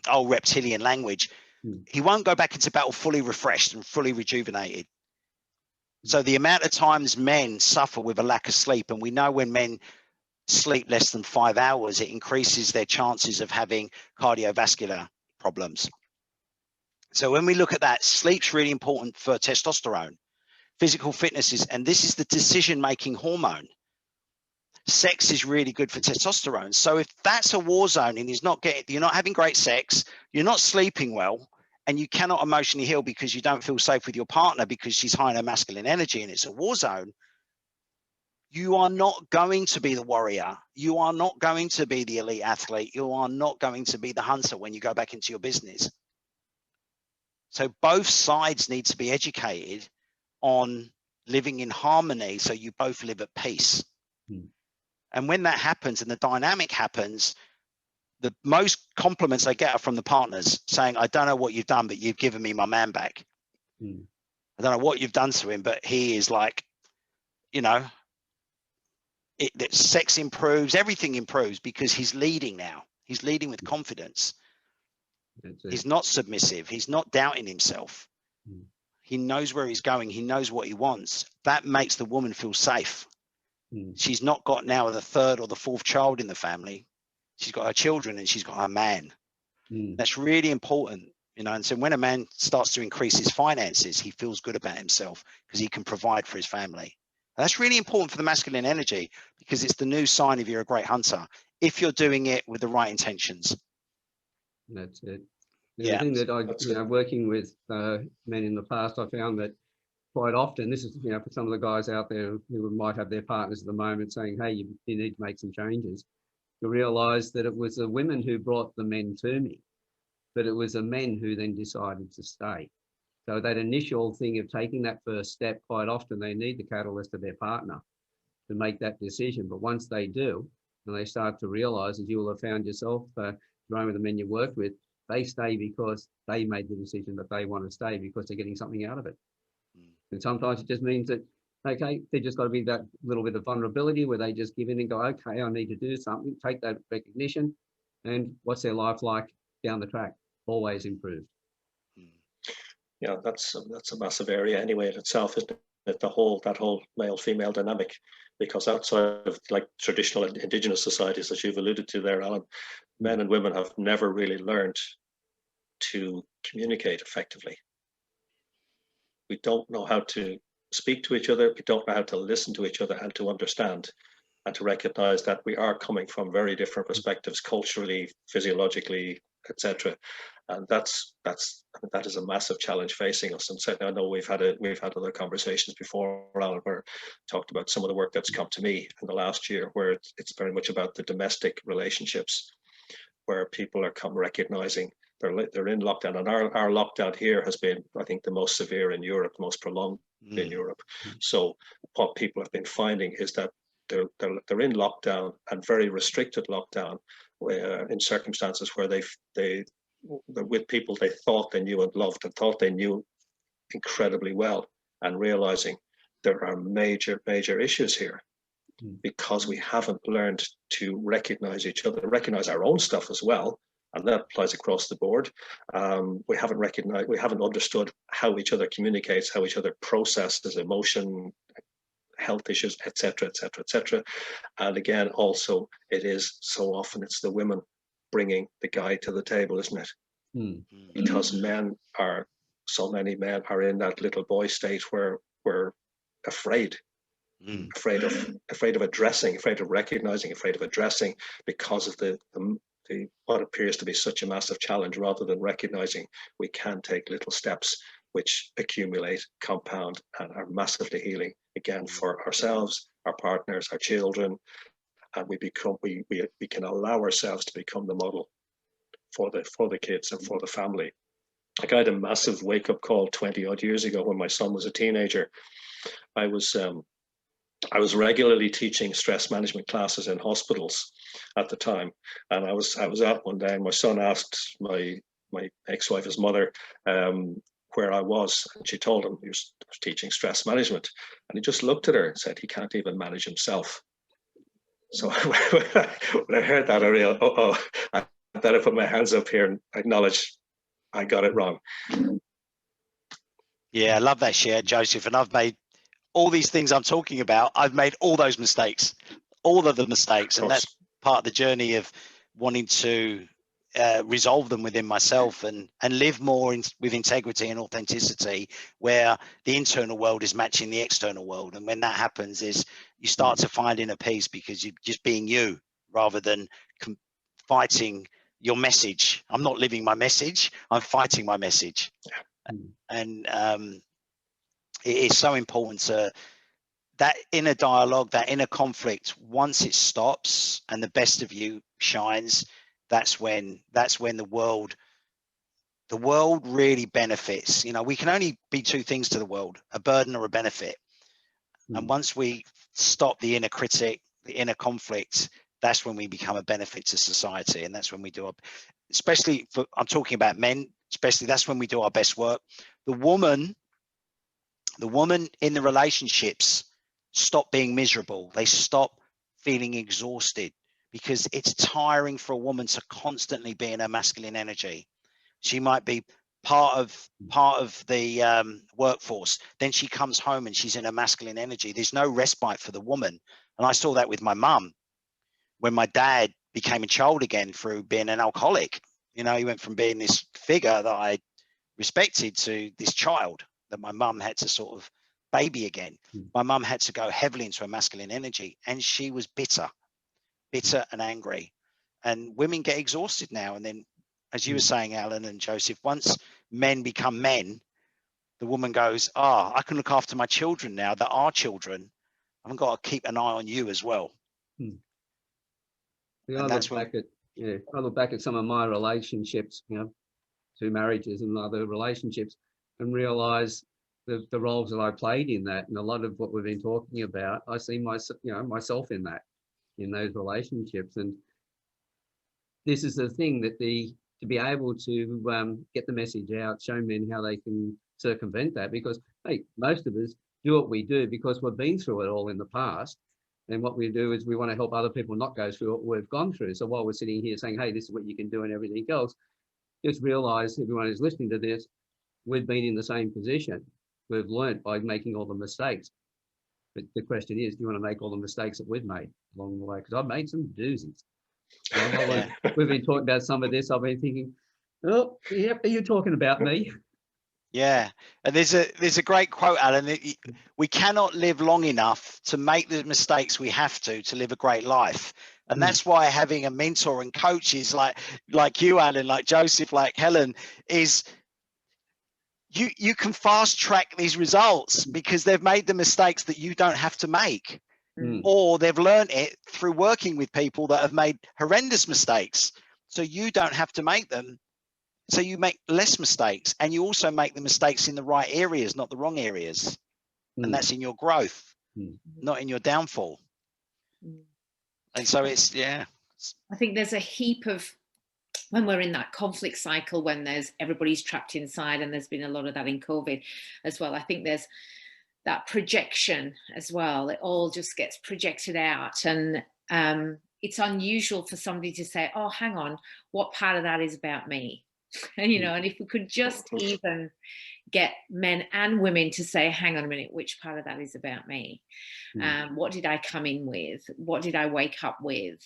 old reptilian language. He won't go back into battle fully refreshed and fully rejuvenated. So the amount of times men suffer with a lack of sleep, and we know when men sleep less than 5 hours, it increases their chances of having cardiovascular problems. So when we look at that, sleep's really important for testosterone. Physical fitness is, and this is the decision-making hormone. Sex is really good for testosterone. So if that's a war zone and you're not having great sex, you're not sleeping well, and you cannot emotionally heal because you don't feel safe with your partner because she's high in her masculine energy and it's a war zone, you are not going to be the warrior. You are not going to be the elite athlete. You are not going to be the hunter when you go back into your business. So both sides need to be educated on living in harmony, so you both live at peace. And when that happens and the dynamic happens, the most compliments I get are from the partners saying, I don't know what you've done, but you've given me my man back. I don't know what you've done to him, but he is like, you know, that sex improves, everything improves because he's leading now. He's leading with confidence. He's not submissive. He's not doubting himself. He knows where he's going. He knows what he wants. That makes the woman feel safe. She's not got now the third or the fourth child in the family. She's got her children and she's got her man. That's really important, you know. And so when a man starts to increase his finances, he feels good about himself because he can provide for his family. And that's really important for the masculine energy, because it's the new sign if you're a great hunter, if you're doing it with the right intentions. That's it. The thing that working with men in the past, I found that quite often, this is, for some of the guys out there who might have their partners at the moment saying, hey, you need to make some changes, to realize that it was the women who brought the men to me, but it was the men who then decided to stay. So that initial thing of taking that first step, quite often they need the catalyst of their partner to make that decision. But once they do, and they start to realize, as you will have found yourself, Jerome, with the men you work with, they stay because they made the decision that they want to stay because they're getting something out of it. And sometimes it just means that, okay, they just got to be that little bit of vulnerability where they just give in and go, okay, I need to do something, take that recognition, and what's their life like down the track? Always improved. Yeah, that's a massive area anyway in itself, isn't it? That whole male-female dynamic, because outside of like traditional indigenous societies, as you've alluded to there, Alan, men and women have never really learned to communicate effectively. We don't know how to speak to each other. We don't know how to listen to each other and to understand. and to recognize that we are coming from very different perspectives, culturally, physiologically, etc. And that is a massive challenge facing us. And so I know we've had other conversations before, Alan, where talked about some of the work that's come to me in the last year, where it's very much about the domestic relationships, where people are recognizing they're in lockdown. And our lockdown here has been, I think, the most severe in Europe, most prolonged in Europe. So what people have been finding is that they're in lockdown, and very restricted lockdown, in circumstances where they're with people they thought they knew and loved and thought they knew incredibly well, and realizing there are major issues here because we haven't learned to recognize each other, recognize our own stuff as well. And that applies across the board. We haven't understood how each other communicates, how each other processes emotion, health issues, etc., etc., etc. And again, also, it is so often it's the women bringing the guy to the table, isn't it? Because so many men are in that little boy state where we're afraid of addressing, afraid of recognizing, afraid of addressing, because of the what appears to be such a massive challenge, rather than recognizing we can take little steps which accumulate, compound, and are massively healing, again, for ourselves, our partners, our children, and we can allow ourselves to become the model for the kids and for the family. Like, I had a massive wake-up call 20 odd years ago when my son was a teenager. I was regularly teaching stress management classes in hospitals at the time, and I was out one day, and my son asked my ex-wife, his mother, where I was, and she told him he was teaching stress management, and he just looked at her and said he can't even manage himself. So when I heard that, I realized, I better put my hands up here and acknowledge I got it wrong. Yeah, I love that share, Joseph. And I've made all these things I'm talking about. I've made all those mistakes, all of the mistakes. And that's part of the journey of wanting to resolve them within myself and live more with integrity and authenticity, where the internal world is matching the external world. And when that happens, is you start to find inner peace, because you're just being you rather than fighting your message. I'm not living my message, I'm fighting my message. And it is so important to that inner dialogue, that inner conflict. Once it stops and the best of you shines, that's when the world really benefits. You know, we can only be two things to the world: a burden or a benefit. And once we stop the inner critic, the inner conflict, that's when we become a benefit to society. And that's when we do I'm talking about men, especially, that's when we do our best work. The woman in the relationships stop being miserable. They stop feeling exhausted, because it's tiring for a woman to constantly be in her masculine energy. She might be part of the workforce, then she comes home and she's in her masculine energy. There's no respite for the woman. And I saw that with my mum when my dad became a child again through being an alcoholic. You know, he went from being this figure that I respected to this child that my mum had to sort of baby again. My mum had to go heavily into her masculine energy, and she was bitter and angry. And women get exhausted now. And then, as you were saying, Alan and Joseph, once men become men, the woman goes, I can look after my children now that are children. I've got to keep an eye on you as well. I look back at some of my relationships, you know, 2 marriages and other relationships, and realize the roles that I played in that. And a lot of what we've been talking about, I see myself in that, in those relationships. And this is the thing, that to be able to get the message out, show men how they can circumvent that, because hey, most of us do what we do because we've been through it all in the past. And what we do is we want to help other people not go through what we've gone through. So while we're sitting here saying, hey, this is what you can do and everything else, just realize, everyone who's listening to this, we've been in the same position. We've learned by making all the mistakes. But the question is, do you want to make all the mistakes that we've made along the way? Because I've made some doozies. We've been talking about some of this. I've been thinking, oh, yep, are you talking about me? Yeah, and there's a great quote, Alan. We cannot live long enough to make the mistakes we have to live a great life, and that's why having a mentor and coaches like you, Alan, like Joseph, like Helen, is you can fast track these results because they've made the mistakes that you don't have to make, or they've learned it through working with people that have made horrendous mistakes, so you don't have to make them. So you make less mistakes, and you also make the mistakes in the right areas, not the wrong areas. And that's in your growth, not in your downfall. And so it's, yeah. I think there's a heap of, when we're in that conflict cycle, when everybody's trapped inside, and there's been a lot of that in COVID as well. I think there's that projection as well. It all just gets projected out. And it's unusual for somebody to say, oh, hang on, what part of that is about me? And, and if we could just even get men and women to say, hang on a minute, which part of that is about me? What did I come in with? What did I wake up with?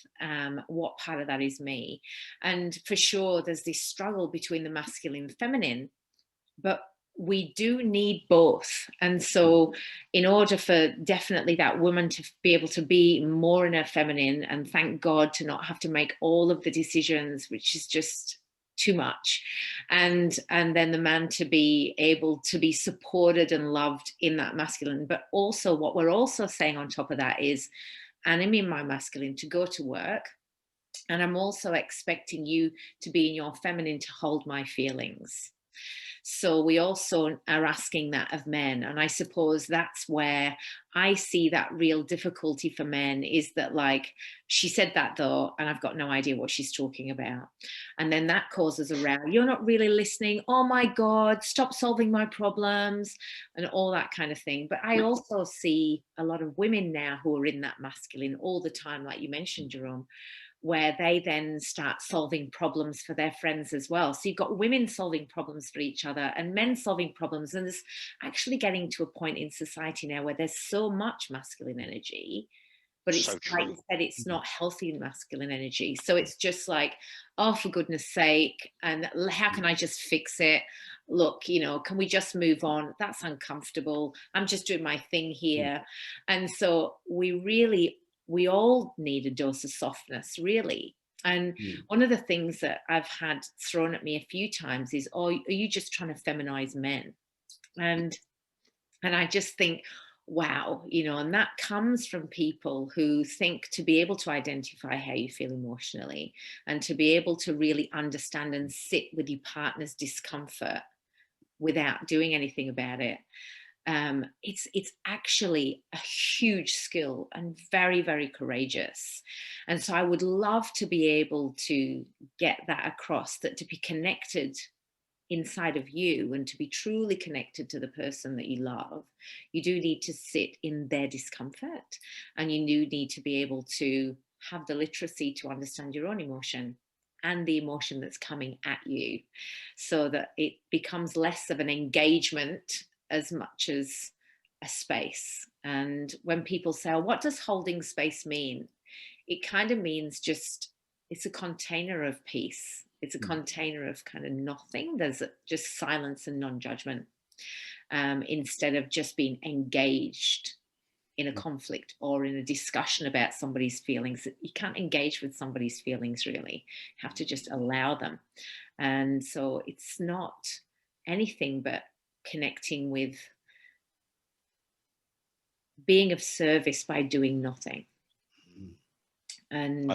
What part of that is me? And for sure, there's this struggle between the masculine and feminine, but we do need both. And so in order for definitely that woman to be able to be more in her feminine, and thank God to not have to make all of the decisions, which is just too much, and then the man to be able to be supported and loved in that masculine. But also what we're also saying on top of that is, and I'm in my masculine to go to work, and I'm also expecting you to be in your feminine to hold my feelings. So we also are asking that of men. And I suppose that's where I see that real difficulty for men, is that, like, she said that though, and I've got no idea what she's talking about. And then that causes a row. You're not really listening. Oh my God, stop solving my problems, and all that kind of thing. But I also see a lot of women now who are in that masculine all the time, like you mentioned, Jerome, where they then start solving problems for their friends as well. So you've got women solving problems for each other and men solving problems. And there's actually getting to a point in society now where there's so much masculine energy, but it's so like you said, it's not healthy masculine energy. So it's just like, oh, for goodness sake, and how can I just fix it? Look, can we just move on? That's uncomfortable. I'm just doing my thing here. And so we all need a dose of softness, really. And one of the things that I've had thrown at me a few times is, oh, are you just trying to feminize men? And I just think, wow, and that comes from people who think to be able to identify how you feel emotionally, and to be able to really understand and sit with your partner's discomfort without doing anything about it. It's actually a huge skill and very, very courageous. And so I would love to be able to get that across, that to be connected inside of you and to be truly connected to the person that you love, you do need to sit in their discomfort, and you do need to be able to have the literacy to understand your own emotion and the emotion that's coming at you, so that it becomes less of an engagement as much as a space. And when people say, oh, what does holding space mean? It kind of means just, it's a container of peace. It's a container of kind of nothing. There's just silence and non-judgment, instead of just being engaged in a conflict or in a discussion about somebody's feelings. You can't engage with somebody's feelings, really. You have to just allow them. And so it's not anything but connecting with being of service by doing nothing. And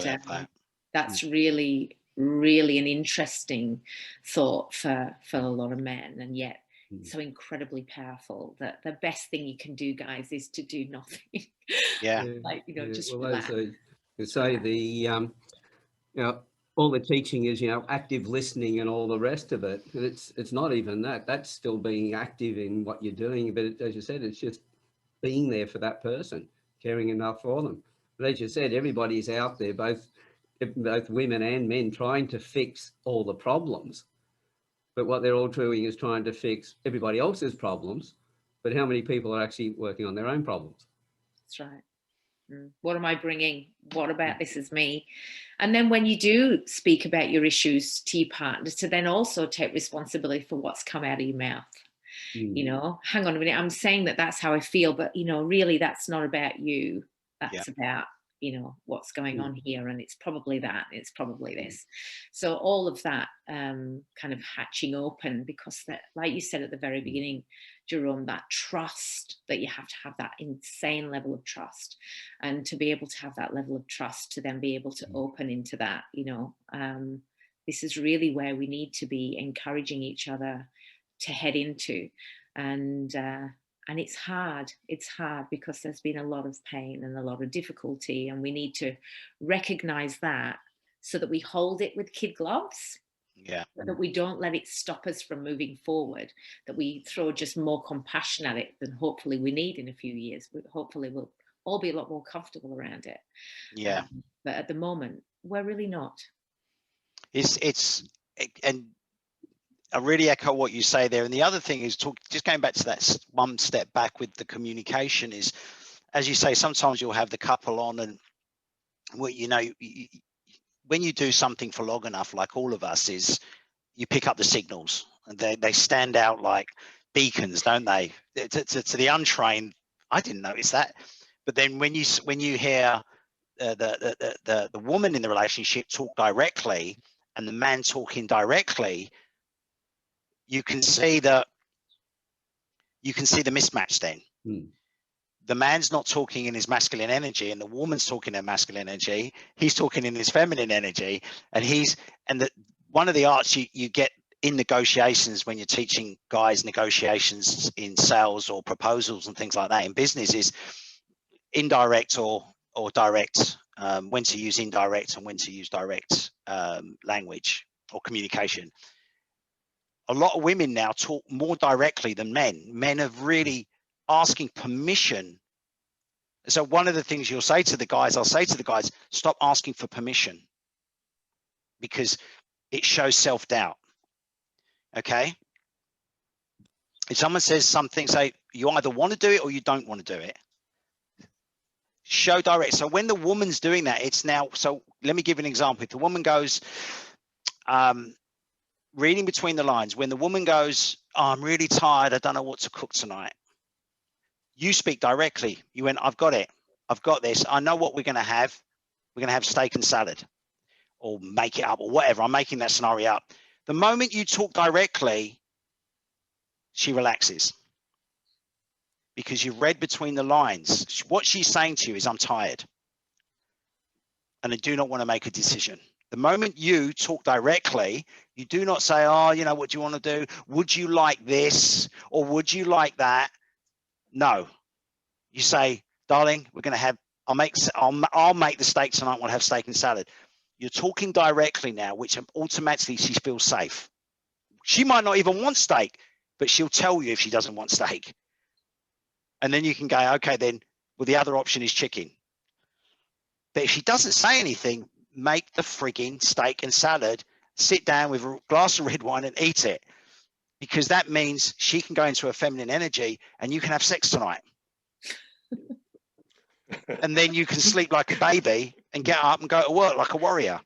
that's really, really an interesting thought for a lot of men, and yet so incredibly powerful. That the best thing you can do, guys, is to do nothing. Like, just relax. All the teaching is, active listening and all the rest of it. It's not even that. That's still being active in what you're doing. But as you said, it's just being there for that person, caring enough for them. But as you said, everybody's out there, both women and men, trying to fix all the problems. But what they're all doing is trying to fix everybody else's problems. But how many people are actually working on their own problems? That's right. What am I bringing? What about this is me? And then when you do speak about your issues to your partner, to then also take responsibility for what's come out of your mouth. You know, hang on a minute, I'm saying that that's how I feel, but, you know, really that's not about you. That's about, you know, what's going on here. And it's probably that, it's probably this. So all of that kind of hatching open, because that, like you said at the very beginning, Jerome, that trust, that you have to have that insane level of trust, and to be able to have that level of trust to then be able to open into that, you know, this is really where we need to be encouraging each other to head into. And it's hard because there's been a lot of pain and a lot of difficulty, and we need to recognize that so that we hold it with kid gloves. That we don't let it stop us from moving forward, that we throw just more compassion at it than hopefully we need in a few years. Hopefully we'll all be a lot more comfortable around it. But at the moment, we're really not. And I really echo what you say there. And the other thing is, just going back to that one step back with the communication is, as you say, sometimes you'll have the couple on, and what, you know, when you do something for long enough, like all of us, is you pick up the signals, and they stand out like beacons, don't they? To the untrained, I didn't notice that. But then when you hear the woman in the relationship talk directly and the man talking directly, you can see the mismatch then. The man's not talking in his masculine energy, and the woman's talking in masculine energy. He's talking in his feminine energy, and one of the arts you get in negotiations when you're teaching guys negotiations in sales or proposals and things like that in business is indirect or direct, when to use indirect and when to use direct language or communication. A lot of women now talk more directly than men. Men are really asking permission. So one of the things I'll say to the guys, stop asking for permission, because it shows self-doubt. Okay? If someone says something, say you either want to do it or you don't want to do it. Show direct. So when the woman's doing that, it's now, so let me give you an example. If the woman goes, reading between the lines, when the woman goes, oh, I'm really tired, I don't know what to cook tonight, you speak directly. You went, I've got it, I've got this, I know what we're going to have. We're going to have steak and salad, or make it up, or whatever. I'm making that scenario up. The moment you talk directly, she relaxes, because you've read between the lines. What she's saying to you is, I'm tired and I do not want to make a decision. The moment you talk directly, you do not say, oh, you know, what do you want to do? Would you like this? Or would you like that? No. You say, darling, we're going to have, I'll make the steak tonight. We'll have steak and salad. You're talking directly now, which automatically she feels safe. She might not even want steak, but she'll tell you if she doesn't want steak. And then you can go, okay, then, well, the other option is chicken. But if she doesn't say anything, make the frigging steak and salad, sit down with a glass of red wine and eat it, because that means she can go into her feminine energy and you can have sex tonight. And then you can sleep like a baby and get up and go to work like a warrior.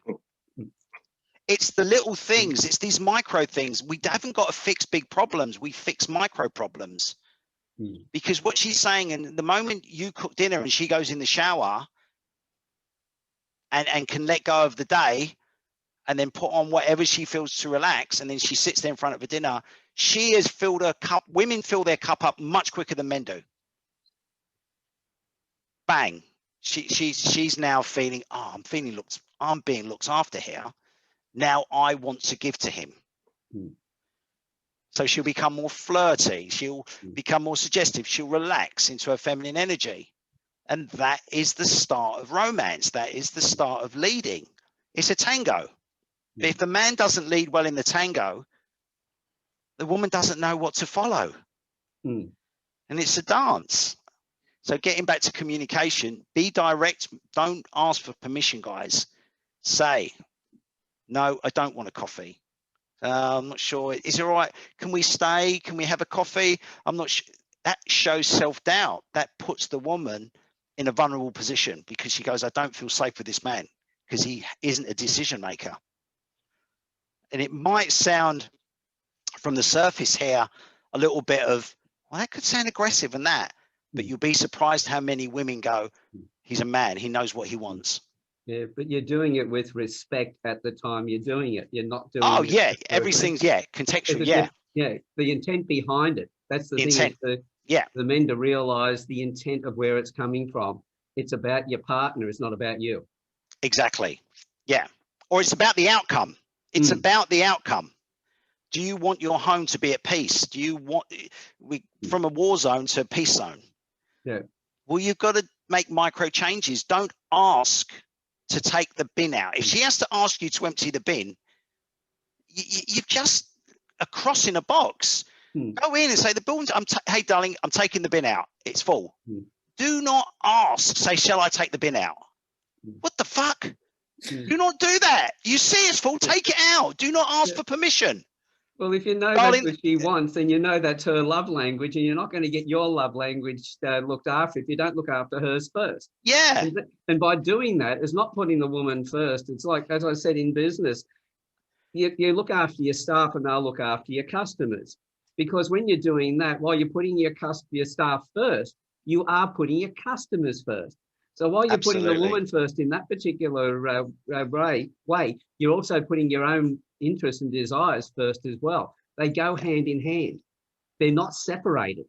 It's the little things. It's these micro things. We haven't got to fix big problems. We fix micro problems. Because what she's saying, and the moment you cook dinner and she goes in the shower and can let go of the day and then put on whatever she feels to relax, and then she sits there in front of a dinner, she has filled her cup. Women fill their cup up much quicker than men do. Bang. She's now feeling, oh, I'm being looked after here. Now I want to give to him. So she'll become more flirty. She'll become more suggestive. She'll relax into her feminine energy. And that is the start of romance. That is the start of leading. It's a tango. But if the man doesn't lead well in the tango, the woman doesn't know what to follow. And it's a dance. So getting back to communication, be direct. Don't ask for permission, guys. Say, no, I don't want a coffee. I'm not sure. Is it all right? Can we stay? Can we have a coffee? I'm not sure. That shows self-doubt. That puts the woman in a vulnerable position, because she goes, I don't feel safe with this man because he isn't a decision maker. And it might sound from the surface here, a little bit of, well, that could sound aggressive and that, but you'll be surprised how many women go, he's a man, he knows what he wants. Yeah, but you're doing it with respect at the time you're doing it. You're not doing Oh it. yeah, everything's contextual. Yeah, yeah. The intent behind it. That's the intent. thing. The men to realise the intent of where it's coming from. It's about your partner. It's not about you. Exactly. Yeah. Or it's about the outcome. It's about the outcome. Do you want your home to be at peace? Do you want from a war zone to a peace zone? Yeah. Well, you've got to make micro changes. Don't ask to take the bin out. If she has to ask you to empty the bin, you've just a cross in a box. Go in and say, hey, darling, I'm taking the bin out. It's full. Do not ask. Say, shall I take the bin out? What the fuck? Do not do that. You see it's full. Take it out. Do not ask for permission. Well, if you know that's what she wants, then you know that's her love language, and you're not going to get your love language looked after if you don't look after hers first. Yeah. And by doing that, it's not putting the woman first. It's like, as I said, in business, you look after your staff and they'll look after your customers. Because when you're doing that, while you're putting your staff first, you are putting your customers first. So while you're putting the woman first in that particular way, you're also putting your own interests and desires first as well. They go hand in hand. They're not separated.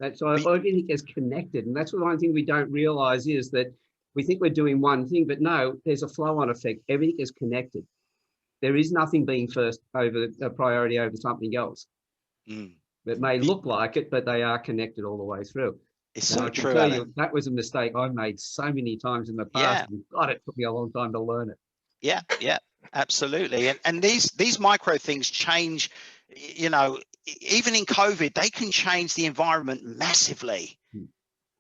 That's why everything is connected. And that's one thing we don't realize is that we think we're doing one thing, but no, there's a flow-on effect. Everything is connected. There is nothing being first over a priority over something else. It may look like it, but they are connected all the way through. It's and so I can true. tell you, that was a mistake I made so many times in the past. And God, it took me a long time to learn it. Yeah, absolutely. And these micro things change, even in COVID, they can change the environment massively.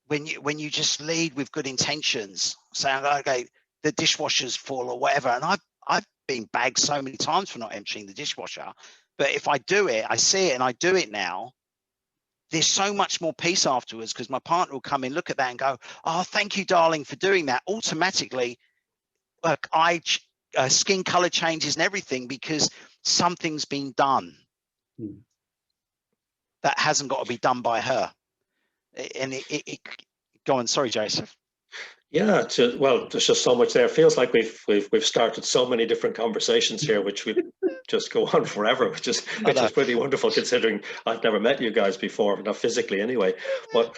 When you just lead with good intentions, saying, okay, the dishwasher's full or whatever. And I've been bagged so many times for not emptying the dishwasher. But if I do it, I see it and I do it now, there's so much more peace afterwards, because my partner will come in, look at that and go, oh, thank you, darling, for doing that. Automatically, skin color changes and everything, because something's been done that hasn't got to be done by her. And go on. Sorry, Joseph. Yeah, well, there's just so much there. It feels like we've started so many different conversations here, which we just go on forever, which is pretty wonderful, considering I've never met you guys before, not physically anyway. But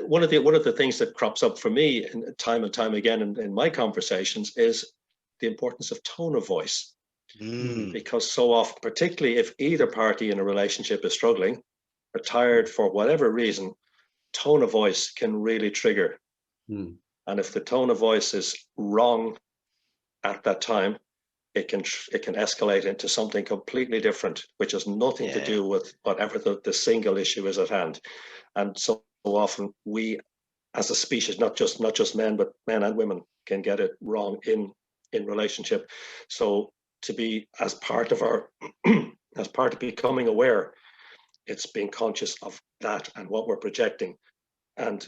one of the things that crops up for me time and time again in my conversations is the importance of tone of voice, because so often, particularly if either party in a relationship is struggling or tired for whatever reason, tone of voice can really trigger. And if the tone of voice is wrong at that time, it can escalate into something completely different, which has nothing to do with whatever the single issue is at hand. And so often we, as a species, not just men, but men and women, can get it wrong in relationship. So to be as part of becoming aware, it's being conscious of that and what we're projecting, and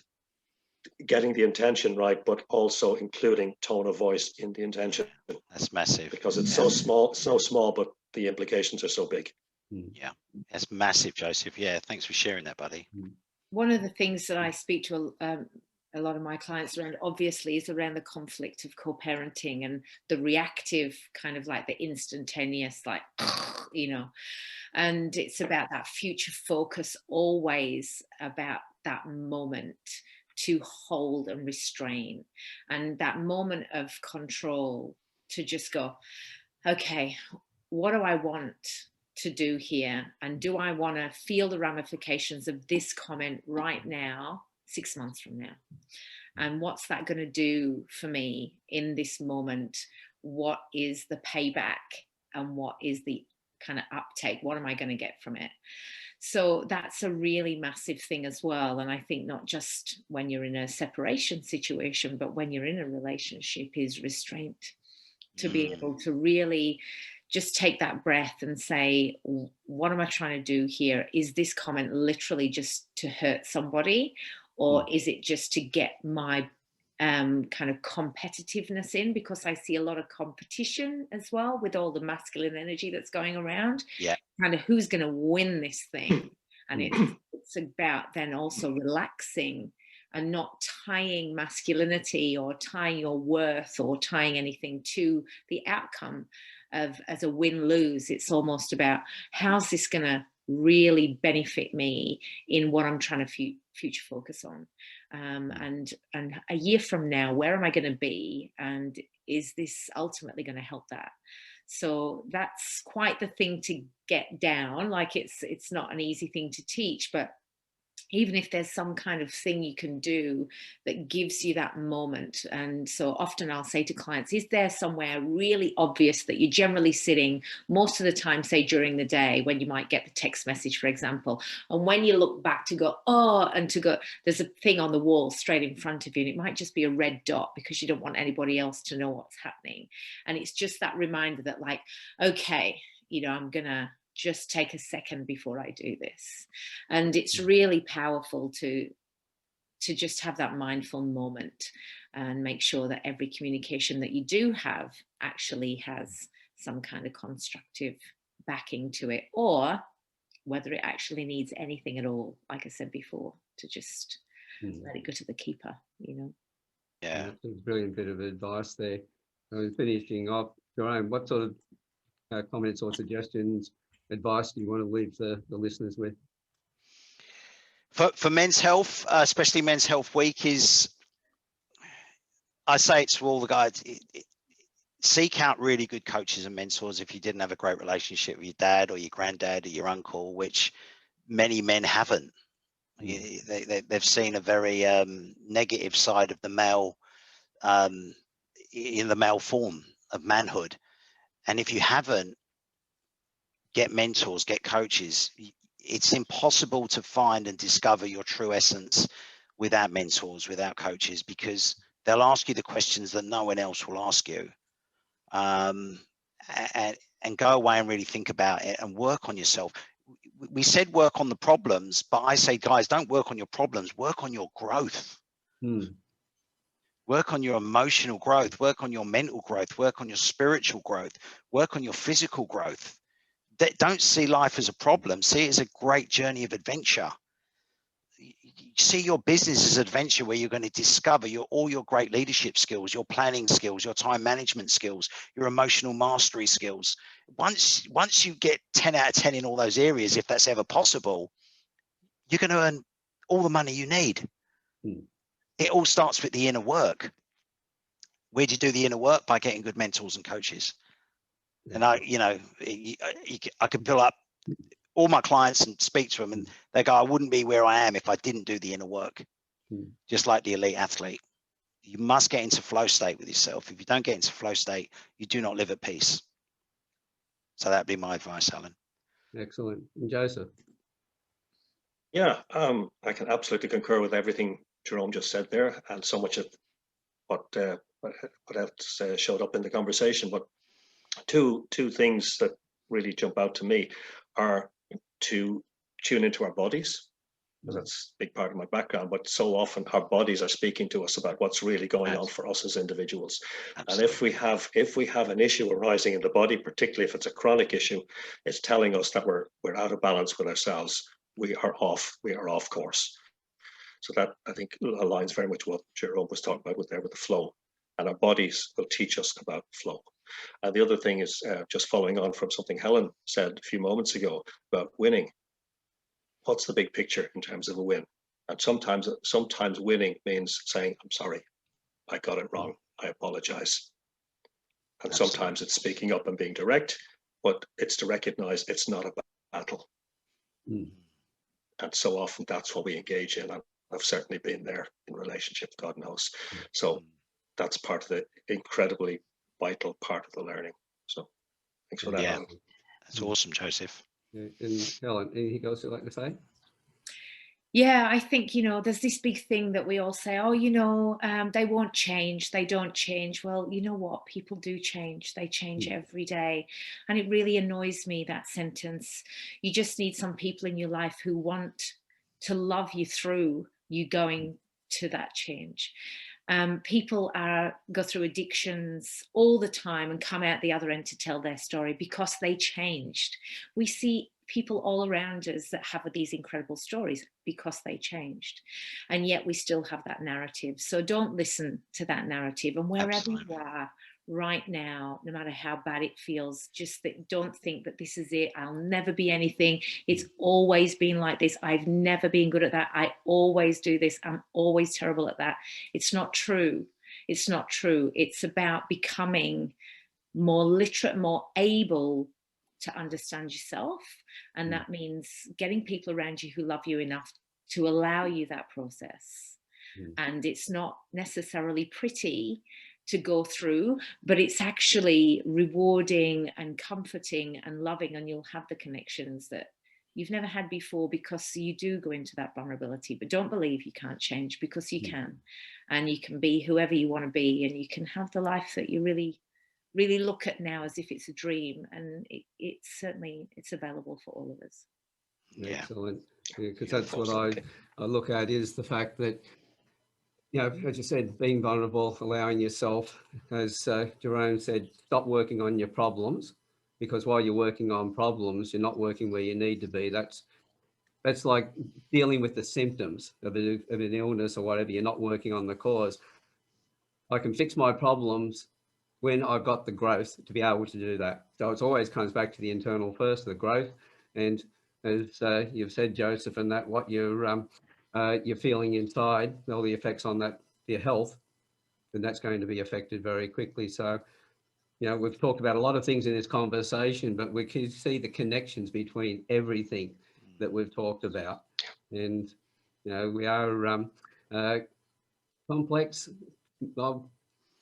getting the intention right, but also including tone of voice in the intention. That's massive, because it's so small, but the implications are so big. Yeah, that's massive, Joseph. Yeah, thanks for sharing that, buddy. One of the things that I speak to a lot of my clients around, obviously, is around the conflict of co-parenting and the reactive kind of like the instantaneous, like, and it's about that future focus, always about that moment to hold and restrain, and that moment of control to just go, okay, what do I want to do here? And do I want to feel the ramifications of this comment right now, 6 months from now? And what's that going to do for me in this moment? What is the payback and what is the kind of uptake? What am I going to get from it? So that's a really massive thing as well. And I think not just when you're in a separation situation, but when you're in a relationship, is restraint, to be able to really just take that breath and say, what am I trying to do here? Is this comment literally just to hurt somebody? Or is it just to get my kind of competitiveness in, because I see a lot of competition as well with all the masculine energy that's going around. Yeah. Kind of who's going to win this thing. And it's about then also relaxing and not tying masculinity or tying your worth or tying anything to the outcome of as a win-lose. It's almost about how's this going to really benefit me in what I'm trying to future focus on. And a year from now, where am I going to be? And is this ultimately going to help that? So that's quite the thing to get down. Like it's not an easy thing to teach, but even if there's some kind of thing you can do that gives you that moment. And so often I'll say to clients, is there somewhere really obvious that you're generally sitting most of the time, say during the day, when you might get the text message, for example, and when you look back to go, oh, and to go, there's a thing on the wall straight in front of you, and it might just be a red dot because you don't want anybody else to know what's happening. And it's just that reminder that, like, okay, I'm gonna just take a second before I do this. And it's really powerful to just have that mindful moment and make sure that every communication that you do have actually has some kind of constructive backing to it, or whether it actually needs anything at all, like I said before, to just let it go to the keeper, Yeah. That's a brilliant bit of advice there. Finishing off, Jerome, what sort of comments or suggestions, advice do you want to leave the listeners with? For men's health, especially Men's Health Week, is, I say it to all the guys, seek out really good coaches and mentors if you didn't have a great relationship with your dad or your granddad or your uncle, which many men haven't. They've seen a very negative side of the male, in the male form of manhood. And if you haven't, get mentors, get coaches. It's impossible to find and discover your true essence without mentors, without coaches, because they'll ask you the questions that no one else will ask you. And go away and really think about it and work on yourself. We said work on the problems, but I say, guys, don't work on your problems, work on your growth. Work on your emotional growth, work on your mental growth, work on your spiritual growth, work on your physical growth. Don't see life as a problem. See it as a great journey of adventure. See your business as adventure, where you're going to discover all your great leadership skills, your planning skills, your time management skills, your emotional mastery skills. Once you get 10 out of 10 in all those areas, if that's ever possible, you're going to earn all the money you need. It all starts with the inner work. Where do you do the inner work? By getting good mentors and coaches. And I could fill up all my clients and speak to them, and they go, I wouldn't be where I am if I didn't do the inner work. Just like the elite athlete, you must get into flow state with yourself. If you don't get into flow state, you do not live at peace. So that'd be my advice, Helen. Excellent. And Joseph? Yeah, I can absolutely concur with everything Jerome just said there, and so much of what else showed up in the conversation. But two things that really jump out to me are to tune into our bodies, because that's a big part of my background. But so often our bodies are speaking to us about what's really going on for us as individuals. Absolutely. And if we have an issue arising in the body, particularly if it's a chronic issue, it's telling us that we're out of balance with ourselves. We are off course. So that, I think, aligns very much what Jerome was talking about with the flow. And our bodies will teach us about flow. And the other thing is just following on from something Helen said a few moments ago about winning. What's the big picture in terms of a win? And sometimes winning means saying, I'm sorry, I got it wrong, I apologize. And Absolutely. Sometimes it's speaking up and being direct, but it's to recognize it's not a battle. And so often that's what we engage in. And I've certainly been there in relationships, God knows. So that's part of the incredibly vital part of the learning. So thanks for that. Yeah, that's awesome, Joseph. And Helen, anything else you'd like to say? Yeah, I think, there's this big thing that we all say, they won't change, they don't change. Well, you know what? People do change. They change every day. And it really annoys me, that sentence. You just need some people in your life who want to love you through you going to that change. People go through addictions all the time and come out the other end to tell their story because they changed. We see people all around us that have these incredible stories because they changed, and yet we still have that narrative. So don't listen to that narrative, and wherever Absolutely. you are right now, no matter how bad it feels, just don't think that this is it. I'll never be anything. It's always been like this. I've never been good at that. I always do this. I'm always terrible at that. It's not true. It's not true. It's about becoming more literate, more able to understand yourself. And that means getting people around you who love you enough to allow you that process. And it's not necessarily pretty to go through, but it's actually rewarding and comforting and loving, and you'll have the connections that you've never had before, because you do go into that vulnerability. But don't believe you can't change, because you can, and you can be whoever you want to be, and you can have the life that you really look at now as if it's a dream, and it's certainly, it's available for all of us. Yeah. Excellent. Because that's what I look at, is the fact that, you know, as you said, being vulnerable, allowing yourself, as Jerome said, stop working on your problems, because while you're working on problems, you're not working where you need to be. That's like dealing with the symptoms of an illness or whatever. You're not working on the cause. I can fix my problems when I've got the growth to be able to do that. So it always comes back to the internal first, the growth. And as you've said, Joseph, and that what you're feeling inside, all the effects on that, your health, and that's going to be affected very quickly. So, you know, we've talked about a lot of things in this conversation, but we can see the connections between everything that we've talked about. And, you know, we are complex. I'm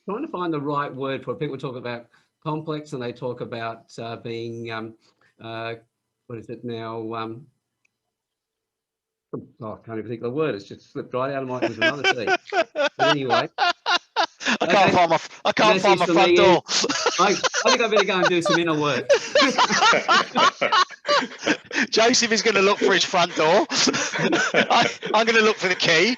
trying to find the right word for it. People talk about complex, and they talk about being, what is it now? I can't even think of the word. It's just slipped right out of my. It was another thing. But anyway, I can't find my front door. I think I better go and do some inner work. Joseph is going to look for his front door. I'm going to look for the key.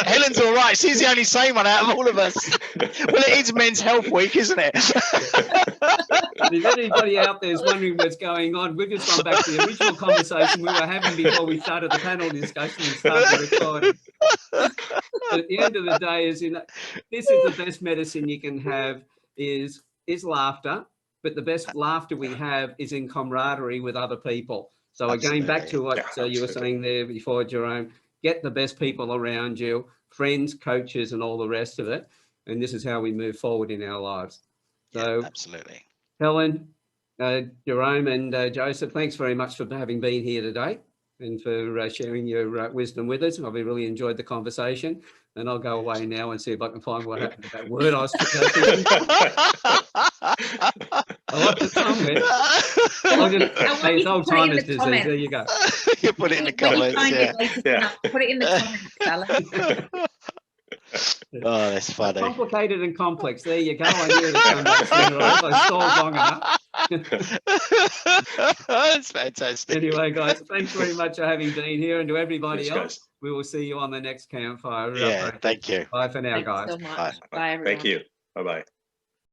Helen's all right. She's the only sane one out of all of us. Well, it is Men's Health Week, isn't it? If anybody out there is wondering what's going on, we've just gone back to the original conversation we were having before we started the panel discussion and started recording. But at the end of the day, this is the best medicine you can have is laughter. But the best laughter we have is in camaraderie with other people. So again, back to what you were saying there before, Jerome, get the best people around you, friends, coaches, and all the rest of it. And this is how we move forward in our lives. So absolutely. Helen, Jerome, and Joseph, thanks very much for having been here today and for sharing your wisdom with us. I've really enjoyed the conversation, and I'll go away now and see if I can find what happened to that word I was thinking. I lost it somewhere. I'll just say it's Alzheimer's disease. There you go. You put it in the comments. Put it in the comments, Alan. Oh, that's funny. Complicated and complex. There you go. I knew it would come back sooner or later. I stalled long enough. That's fantastic. Anyway, guys, thanks very much for having been here, and to everybody else, we will see you on the next Campfire. Yeah, thank you. Bye for now, guys. Thanks so much. Bye, everyone. Thank you. Bye-bye.